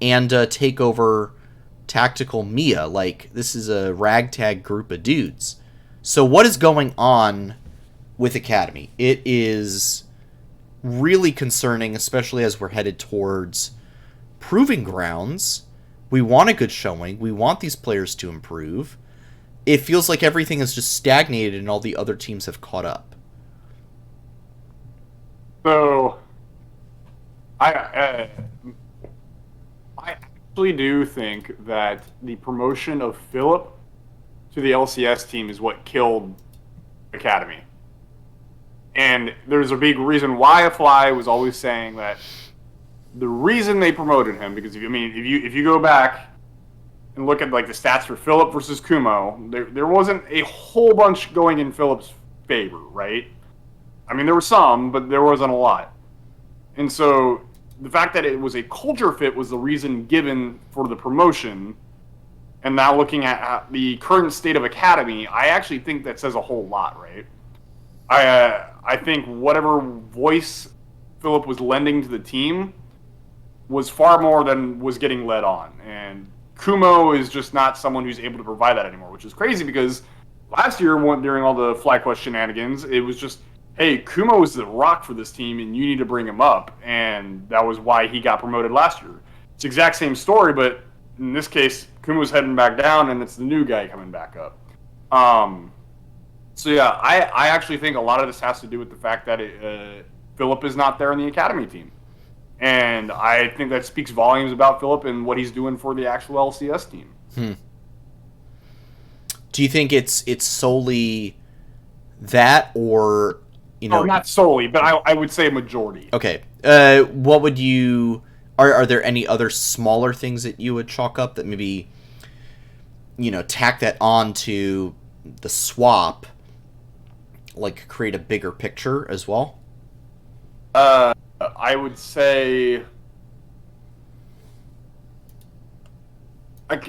and Takeover Tactical Mia. Like, this is a ragtag group of dudes. So what is going on with Academy? It is really concerning, especially as we're headed towards proving grounds. We want a good showing. We want these players to improve. It feels like everything is just stagnated and all the other teams have caught up. So, I actually do think that the promotion of Philip to the LCS team is what killed Academy. And there's a big reason why Fly was always saying that the reason they promoted him, because if you go back and look at like the stats for Philip versus Kumo, there wasn't a whole bunch going in Philip's favor, right? I mean, there were some, but there wasn't a lot. And so the fact that it was a culture fit was the reason given for the promotion. And now looking at the current state of Academy, I actually think that says a whole lot, right? I think whatever voice Philip was lending to the team was far more than was getting led on. And Kumo is just not someone who's able to provide that anymore, which is crazy because last year, during all the FlyQuest shenanigans, it was just, hey, Kumo is the rock for this team and you need to bring him up. And that was why he got promoted last year. It's the exact same story, but in this case, Kumo's heading back down and it's the new guy coming back up. So yeah, I actually think a lot of this has to do with the fact that Philip is not there in the Academy team. And I think that speaks volumes about Philip and what he's doing for the actual LCS team. Do you think it's solely that, or not solely, but I would say a majority. Okay. What would you? Are there any other smaller things that you would chalk up that maybe tack that on to the swap, like create a bigger picture as well? I would say I'm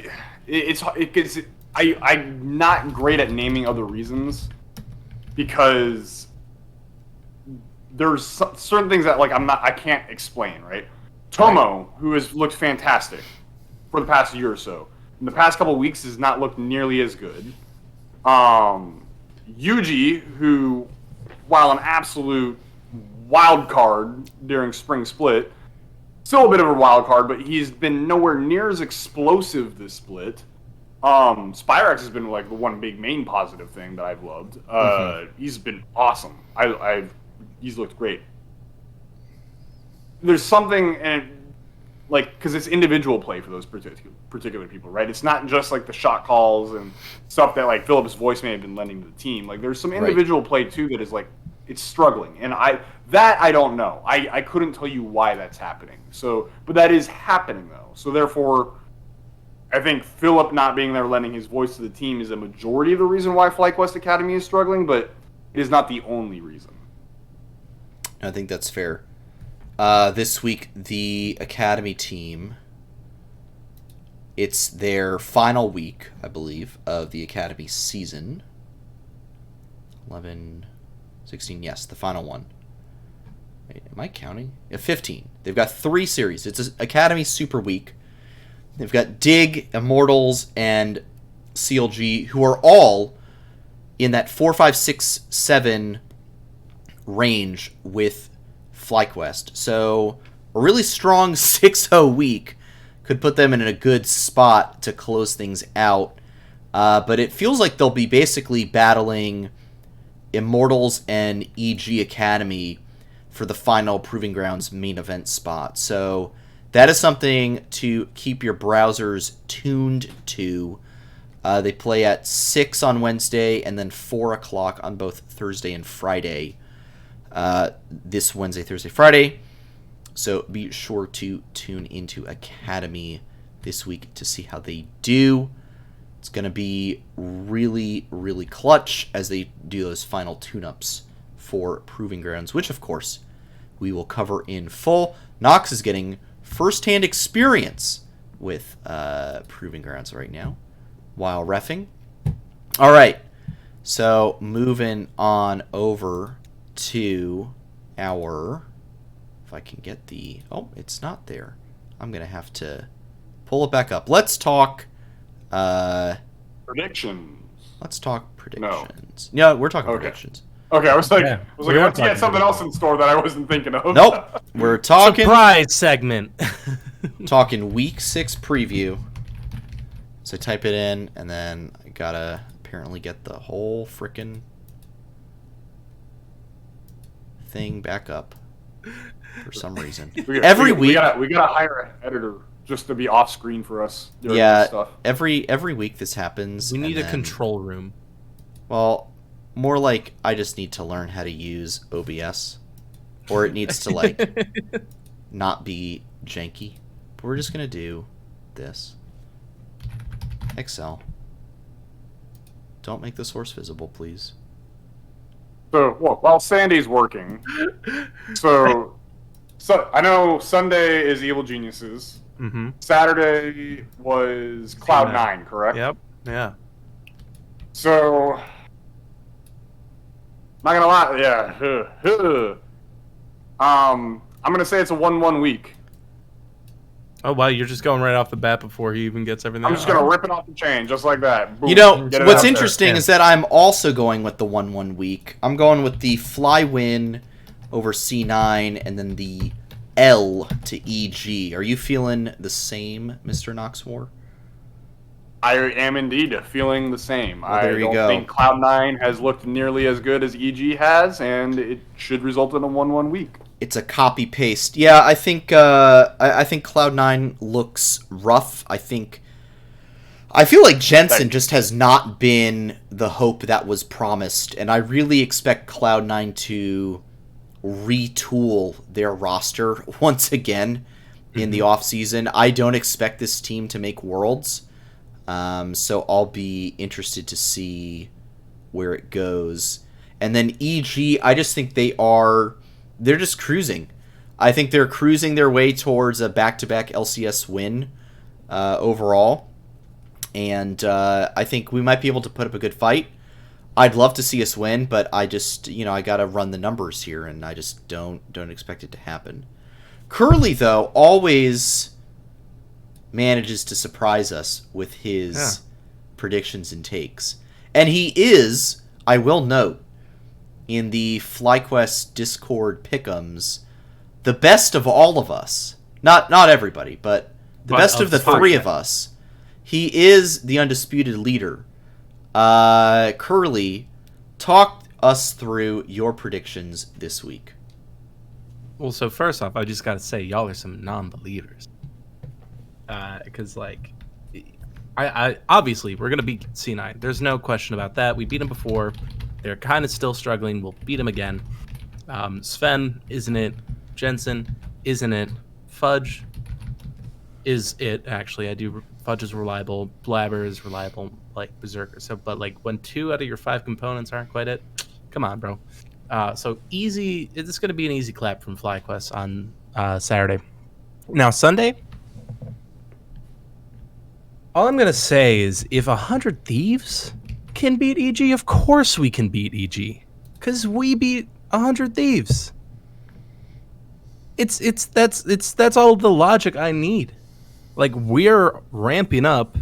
not great at naming other reasons because there's certain things that I can't explain, right? Tomo, who has looked fantastic for the past year or so, in the past couple of weeks has not looked nearly as good. Yuji, who, while an absolute wild card during spring split, still a bit of a wild card, but he's been nowhere near as explosive this split. Spyrex has been like the one big main positive thing that I've loved. He's been awesome. He's looked great. There's something, and because it's individual play for those particular people, right? It's not just like the shot calls and stuff that Philip's voice may have been lending to the team. There's some individual play too that is it's struggling, and I don't know. I couldn't tell you why that's happening. So, but that is happening though. So therefore, I think Philip not being there, lending his voice to the team, is a majority of the reason why FlyQuest Academy is struggling, but it is not the only reason. I think that's fair. This week, the Academy team, it's their final week, I believe, of the Academy season. 11, 16, yes, the final one. Wait, am I counting? 15. They've got 3 series. It's an Academy Super Week. They've got Dig, Immortals, and CLG, who are all in that 4, 5, 6, 7 range with FlyQuest. So a really strong 6-0 week could put them in a good spot to close things out. But it feels like they'll be basically battling Immortals and EG Academy for the final Proving Grounds main event spot. So that is something to keep your browsers tuned to. They play at 6 on Wednesday and then 4 o'clock on both Thursday and Friday. This Wednesday, Thursday, Friday. So be sure to tune into Academy this week to see how they do. It's going to be really, really clutch as they do those final tune-ups for Proving Grounds, which, of course, we will cover in full. Nox is getting first-hand experience with Proving Grounds right now while reffing. All right, so moving on over to our, if I can get the, oh, it's not there. I'm going to have to pull it back up. Let's talk predictions. Let's talk predictions. No, we're talking predictions. Okay, I was about to get something else in store that I wasn't thinking of. Nope. We're talking surprise segment. Talking week 6 preview. So type it in, and then I gotta apparently get the whole frickin' thing back up for some reason. Every week we gotta hire an editor just to be off screen for us. Yeah, stuff. every week this happens. We need a control room. Well, more like I just need to learn how to use OBS, or it needs to not be janky. But we're just gonna do this. Excel. Don't make the source visible, please. So, while Sandy's working, so I know Sunday is Evil Geniuses. Mm-hmm. Saturday was Cloud9, correct? Yep. Yeah. So, not gonna lie, yeah. I'm gonna say it's a 1-1 week. Oh wow, you're just going right off the bat before he even gets everything. I'm just gonna rip it off the chain, just like that. Boom, you know, what's interesting is that I'm also going with the 1-1 week. I'm going with the Fly win over C9 and then the L to EG. Are you feeling the same, Mr. Knoxmore? I am indeed feeling the same. Well, there you go. I don't think Cloud9 has looked nearly as good as EG has, and it should result in a 1-1 week. it's a copy paste. Yeah, I think I think Cloud9 looks rough. I feel like Jensen just has not been the hope that was promised, and I really expect Cloud9 to retool their roster once again in the offseason. I don't expect this team to make Worlds, so I'll be interested to see where it goes. And then EG, I just think they're just cruising. I think they're cruising their way towards a back-to-back LCS win overall. And I think we might be able to put up a good fight. I'd love to see us win, but I just, I got to run the numbers here, and I just don't expect it to happen. Curly, though, always manages to surprise us with his predictions and takes. And he is, I will note, in the FlyQuest Discord pick'ems, the best of all of us. Not everybody, but the best of the three of us. He is the undisputed leader. Curly, talk us through your predictions this week. Well, so first off, I just gotta say, y'all are some non-believers. Because, I obviously, we're gonna beat C9. There's no question about that. We beat them before. They're kind of still struggling. We'll beat them again. Sven, isn't it? Jensen, isn't it? Fudge is it, actually. Fudge is reliable. Blabber is reliable, like Berserker. So, but when 2 out of your 5 components aren't quite it, come on, bro. So easy. It's going to be an easy clap from FlyQuest on Saturday. Now Sunday, all I'm going to say is if 100 Thieves can beat EG, of course we can beat EG, because we beat 100 Thieves. That's all the logic I need. We're ramping up.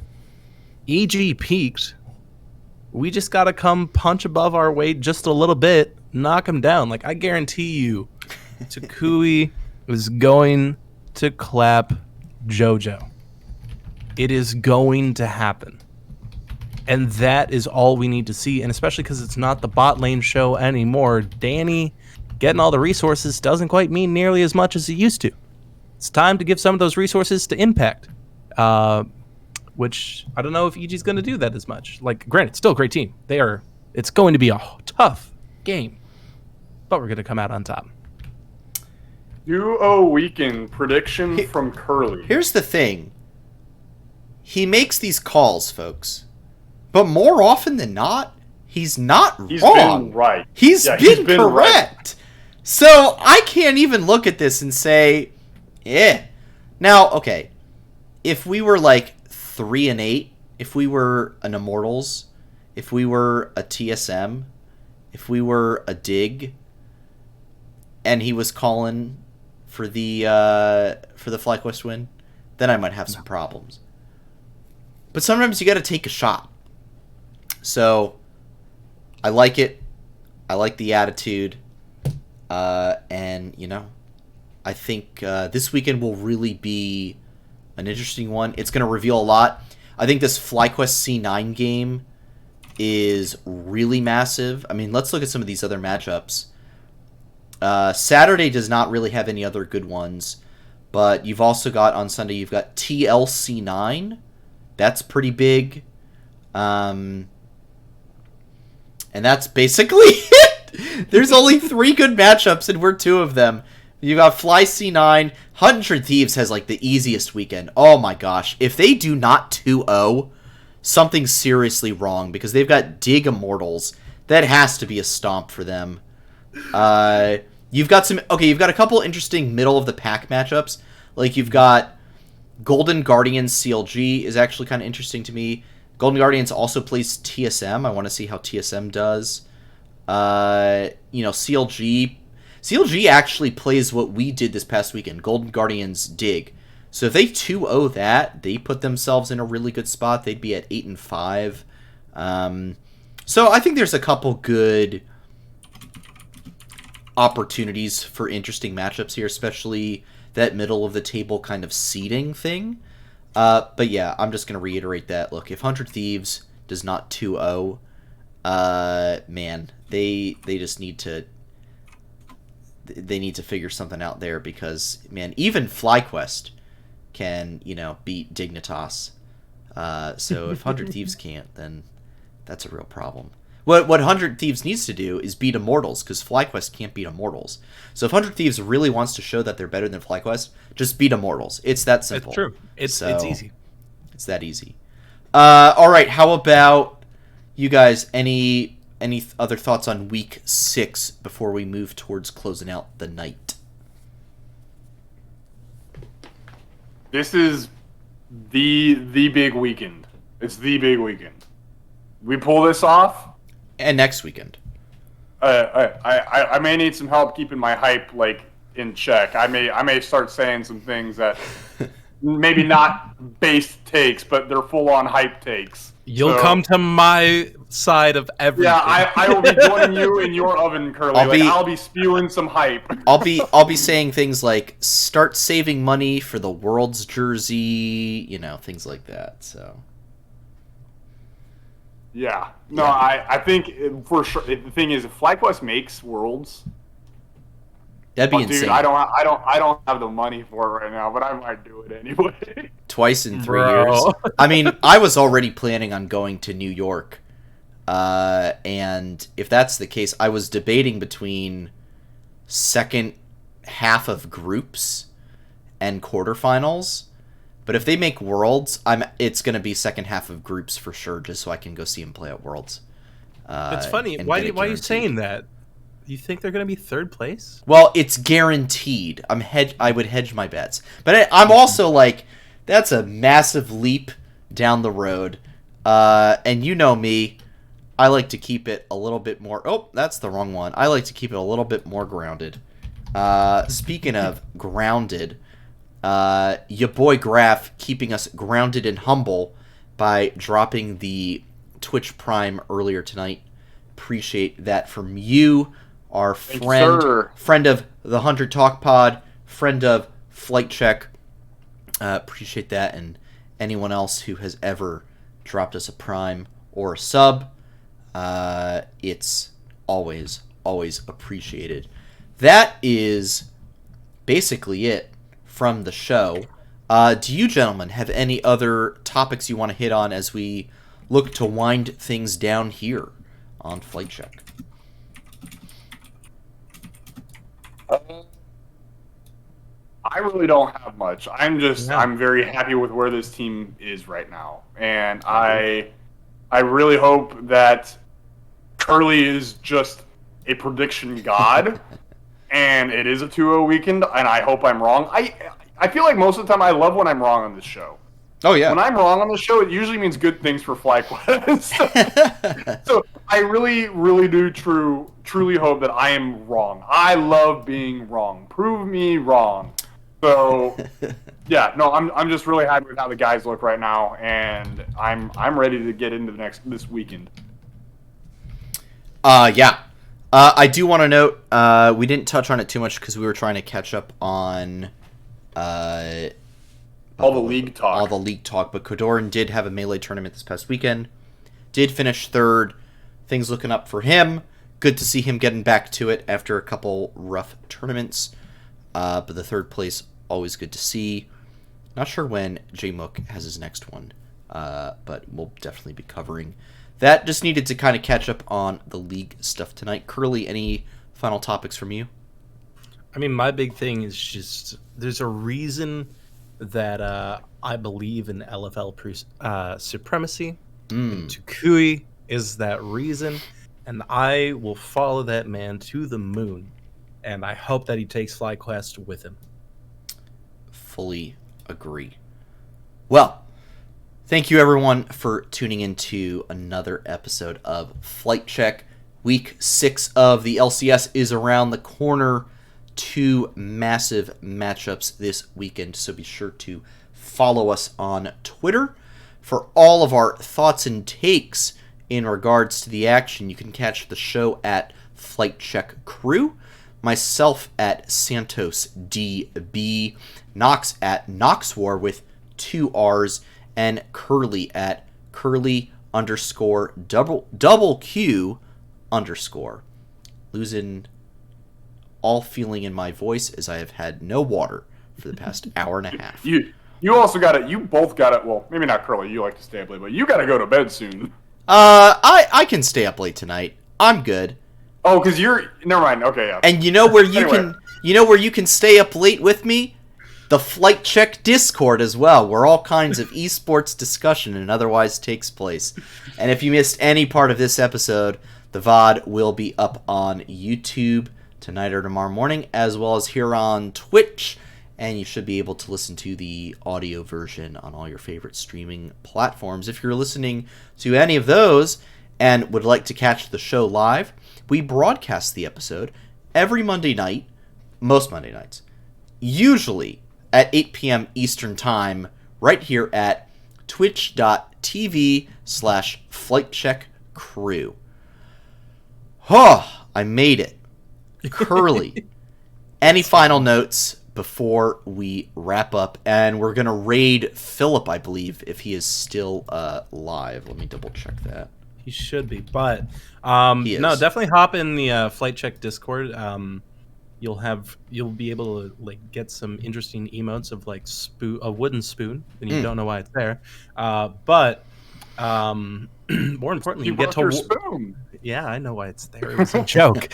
EG peaked. We just got to come punch above our weight just a little bit, knock them down. I guarantee you, Touc is going to clap JoJo. It is going to happen. And that is all we need to see. And especially because it's not the bot lane show anymore. Danny getting all the resources doesn't quite mean nearly as much as it used to. It's time to give some of those resources to Impact, which I don't know if EG's going to do that as much. Granted, still a great team. It's going to be a tough game, but we're going to come out on top. Duo weekend prediction from Curly. Here's the thing. He makes these calls, folks, but more often than not, he's not wrong. He's been right. He's been correct. Right. So I can't even look at this and say, Now, okay, if we were 3-8, if we were an Immortals, if we were a TSM, if we were a Dig, and he was calling for the FlyQuest win, then I might have some problems. But sometimes you got to take a shot. So I like it. I like the attitude. And, I think this weekend will really be an interesting one. It's going to reveal a lot. I think this FlyQuest C9 game is really massive. I mean, let's look at some of these other matchups. Saturday does not really have any other good ones. But you've also got, on Sunday, you've got TLC9. That's pretty big. And that's basically it. There's only 3 good matchups, and we're 2 of them. You got Fly C9. 100 Thieves has the easiest weekend. Oh my gosh. If they do not 2-0, something's seriously wrong, because they've got Dig Immortals. That has to be a stomp for them. You've got a couple interesting middle of the pack matchups. You've got Golden Guardians CLG is actually kind of interesting to me. Golden Guardians also plays TSM. I want to see how TSM does. CLG actually plays what we did this past weekend. Golden Guardians Dig. So if they 2-0 that, they put themselves in a really good spot. They'd be at 8-5. So I think there's a couple good opportunities for interesting matchups here, especially that middle of the table kind of seeding thing. But yeah, I'm just going to reiterate that. Look, if 100 Thieves does not 2-0, man, they just need to they need to figure something out there because, man, even FlyQuest can, beat Dignitas. So if 100 Thieves can't, then that's a real problem. What 100 Thieves needs to do is beat Immortals, because FlyQuest can't beat Immortals. So if 100 Thieves really wants to show that they're better than FlyQuest, just beat Immortals. It's that simple. It's true. It's easy. It's that easy. All right, how about you guys? Any other thoughts on Week 6 before we move towards closing out the night? This is the big weekend. It's the big weekend. We pull this off, and next weekend. I may need some help keeping my hype in check. I may start saying some things that maybe not base takes, but they're full on hype takes. You'll come to my side of everything. Yeah, I will be joining you in your oven, Curly. I'll be spewing some hype. I'll be saying things like start saving money for the World's jersey, things like that. So. Yeah. No, yeah. I think for sure. The thing is, if FlyQuest makes Worlds, that'd be insane. Dude, I don't have the money for it right now, but I might do it anyway. Twice in 3 years. I mean, I was already planning on going to New York, and if that's the case, I was debating between second half of groups and quarterfinals. But if they make Worlds, it's going to be second half of groups for sure, just so I can go see them play at Worlds. It's funny. Why are you saying that? You think they're going to be third place? Well, it's guaranteed. I would hedge my bets. But I'm also like, that's a massive leap down the road. And you know me, I like to keep it a little bit more... Oh, that's the wrong one. I like to keep it a little bit more grounded. Speaking of grounded... your boy Graf keeping us grounded and humble by dropping the Twitch Prime earlier tonight. Appreciate that from you, our friend of the Hunter Talk Pod, friend of Flight Check. Appreciate that, and anyone else who has ever dropped us a Prime or a sub. It's always appreciated. That is basically it from the show. Do you gentlemen have any other topics you want to hit on as we look to wind things down here on Flight Check? I really don't have much. I'm very happy with where this team is right now. And I really hope that Curly is just a prediction god. And it is a 2-0 weekend, and I hope I'm wrong. I feel like most of the time I love when I'm wrong on this show. Oh, yeah. When I'm wrong on the show, it usually means good things for FlyQuest. So I really, really do truly hope that I am wrong. I love being wrong. Prove me wrong. So, yeah, no, I'm just really happy with how the guys look right now, and I'm ready to get into this weekend. Yeah. I do want to note, we didn't touch on it too much because we were trying to catch up on all the league talk. But Kodorin did have a Melee tournament this past weekend. Did finish third. Things looking up for him. Good to see him getting back to it after a couple rough tournaments. But the third place, always good to see. Not sure when J-Mook has his next one, but we'll definitely be covering that. Just needed to kind of catch up on the league stuff tonight. Curly, any final topics from you? I mean, my big thing is just there's a reason that I believe in LFL supremacy. Touc is that reason, and I will follow that man to the moon, and I hope that he takes FlyQuest with him. Fully agree. Well, thank you everyone for tuning into another episode of Flight Check. Week 6 of the LCS is around the corner. 2 massive matchups this weekend, so be sure to follow us on Twitter for all of our thoughts and takes in regards to the action. You can catch the show at Flight Check Crew, myself at Santos DB, Nox at Noxwar with 2 R's, and Curly at Curly_double Q_. Losing all feeling in my voice as I have had no water for the past hour and a half. You also got it. You both got it. Well, maybe not Curly. You like to stay up late, but you got to go to bed soon. I can stay up late tonight. I'm good. Oh, because you're... Never mind. Okay, yeah. And you know where you can stay up late with me? The Flight Check Discord as well, where all kinds of esports discussion and otherwise takes place. And if you missed any part of this episode, the VOD will be up on YouTube tonight or tomorrow morning, as well as here on Twitch. And you should be able to listen to the audio version on all your favorite streaming platforms. If you're listening to any of those and would like to catch the show live, we broadcast the episode every Monday night, most Monday nights, usually at 8 p.m. Eastern Time, right here at twitch.tv/FlightCheckCrew. Oh, I made it. Curly. Any final notes before we wrap up? And we're going to raid Philip, I believe, if he is still live. Let me double check that. He should be, but He is. no, definitely hop in the Flight Check Discord. You'll be able to like get some interesting emotes of like a wooden spoon, and you don't know why it's there. But more importantly, you get to your spoon. Yeah, I know why it's there. It was a joke.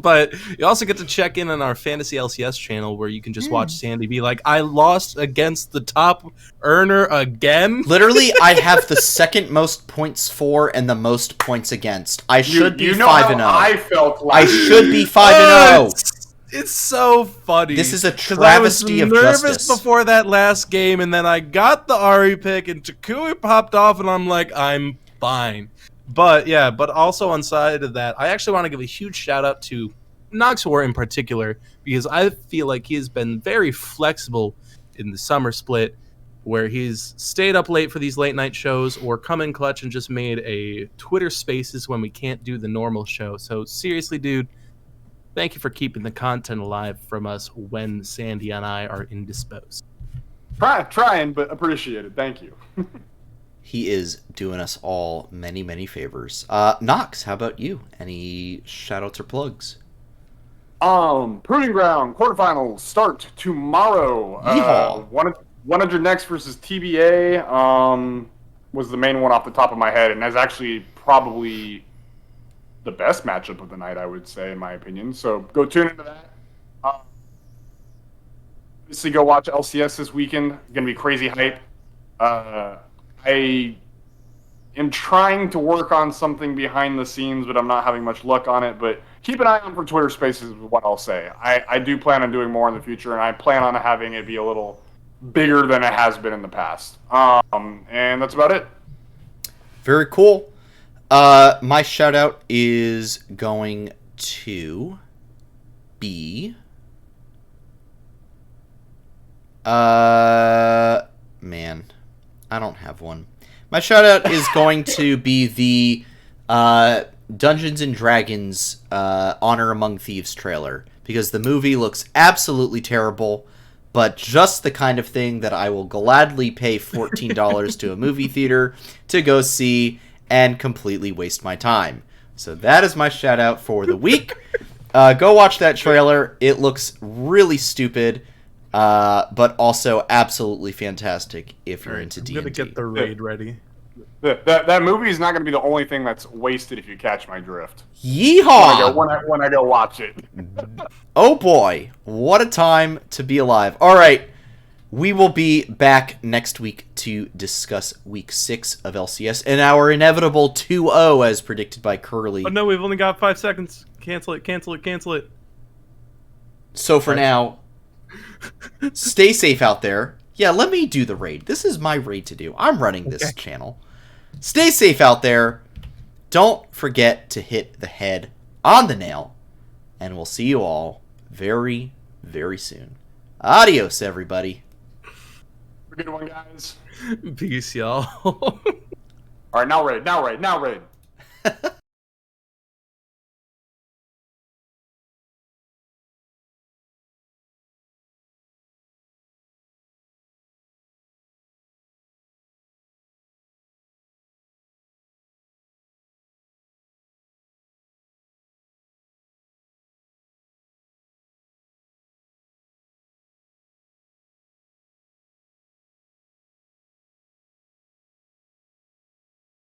But you also get to check in on our Fantasy LCS channel where you can just watch Sandy be like, I lost against the top earner again. Literally, I have the second most points for and the most points against. I should be 5-0. I felt like I should be 5-0. It's so funny. This is a travesty of justice. I was nervous before that last game, and then I got the Ari pick, and Touc popped off, and I'm like, I'm fine. But yeah, but also on side of that, I actually want to give a huge shout out to Noxor in particular, because I feel like he has been very flexible in the summer split, where he's stayed up late for these late night shows or come in clutch and just made a Twitter Spaces when we can't do the normal show. So seriously, dude, thank you for keeping the content alive from us when Sandy and I are indisposed. Trying, but appreciated. Thank you. He is doing us all many, many favors. Nox, how about you? Any shout-outs or plugs? Proving Ground quarterfinals start tomorrow. Yeehaw. 100 Next versus TBA was the main one off the top of my head, and that's actually probably the best matchup of the night, I would say, in my opinion. So go tune into that. Obviously, go watch LCS this weekend. It's going to be crazy hype. I am trying to work on something behind the scenes, but I'm not having much luck on it. But keep an eye on for Twitter Spaces is what I'll say. I do plan on doing more in the future, and I plan on having it be a little bigger than it has been in the past. And that's about it. Very cool. My shout out is going to be man, I don't have one. My shout out is going to be the Dungeons and Dragons Honor Among Thieves trailer, because the movie looks absolutely terrible, but just the kind of thing that I will gladly pay $14 to a movie theater to go see and completely waste my time. So that is my shout out for the week. Go watch that trailer. It looks really stupid, but also absolutely fantastic if you're into D&D. I'm gonna get the raid ready. That movie is not going to be the only thing that's wasted if you catch my drift. Yeehaw! When I go watch it. Oh boy, what a time to be alive. All right, we will be back next week to discuss Week 6 of LCS and our inevitable 2-0 as predicted by Curly. Oh no, we've only got 5 seconds. Cancel it, cancel it, cancel it. So for now, stay safe out there. Yeah, let me do the raid. This is my raid to do. I'm running this channel. Stay safe out there. Don't forget to hit the head on the nail. And we'll see you all very, very soon. Adios, everybody. Have a good one, guys. Peace, y'all. All right, now raid.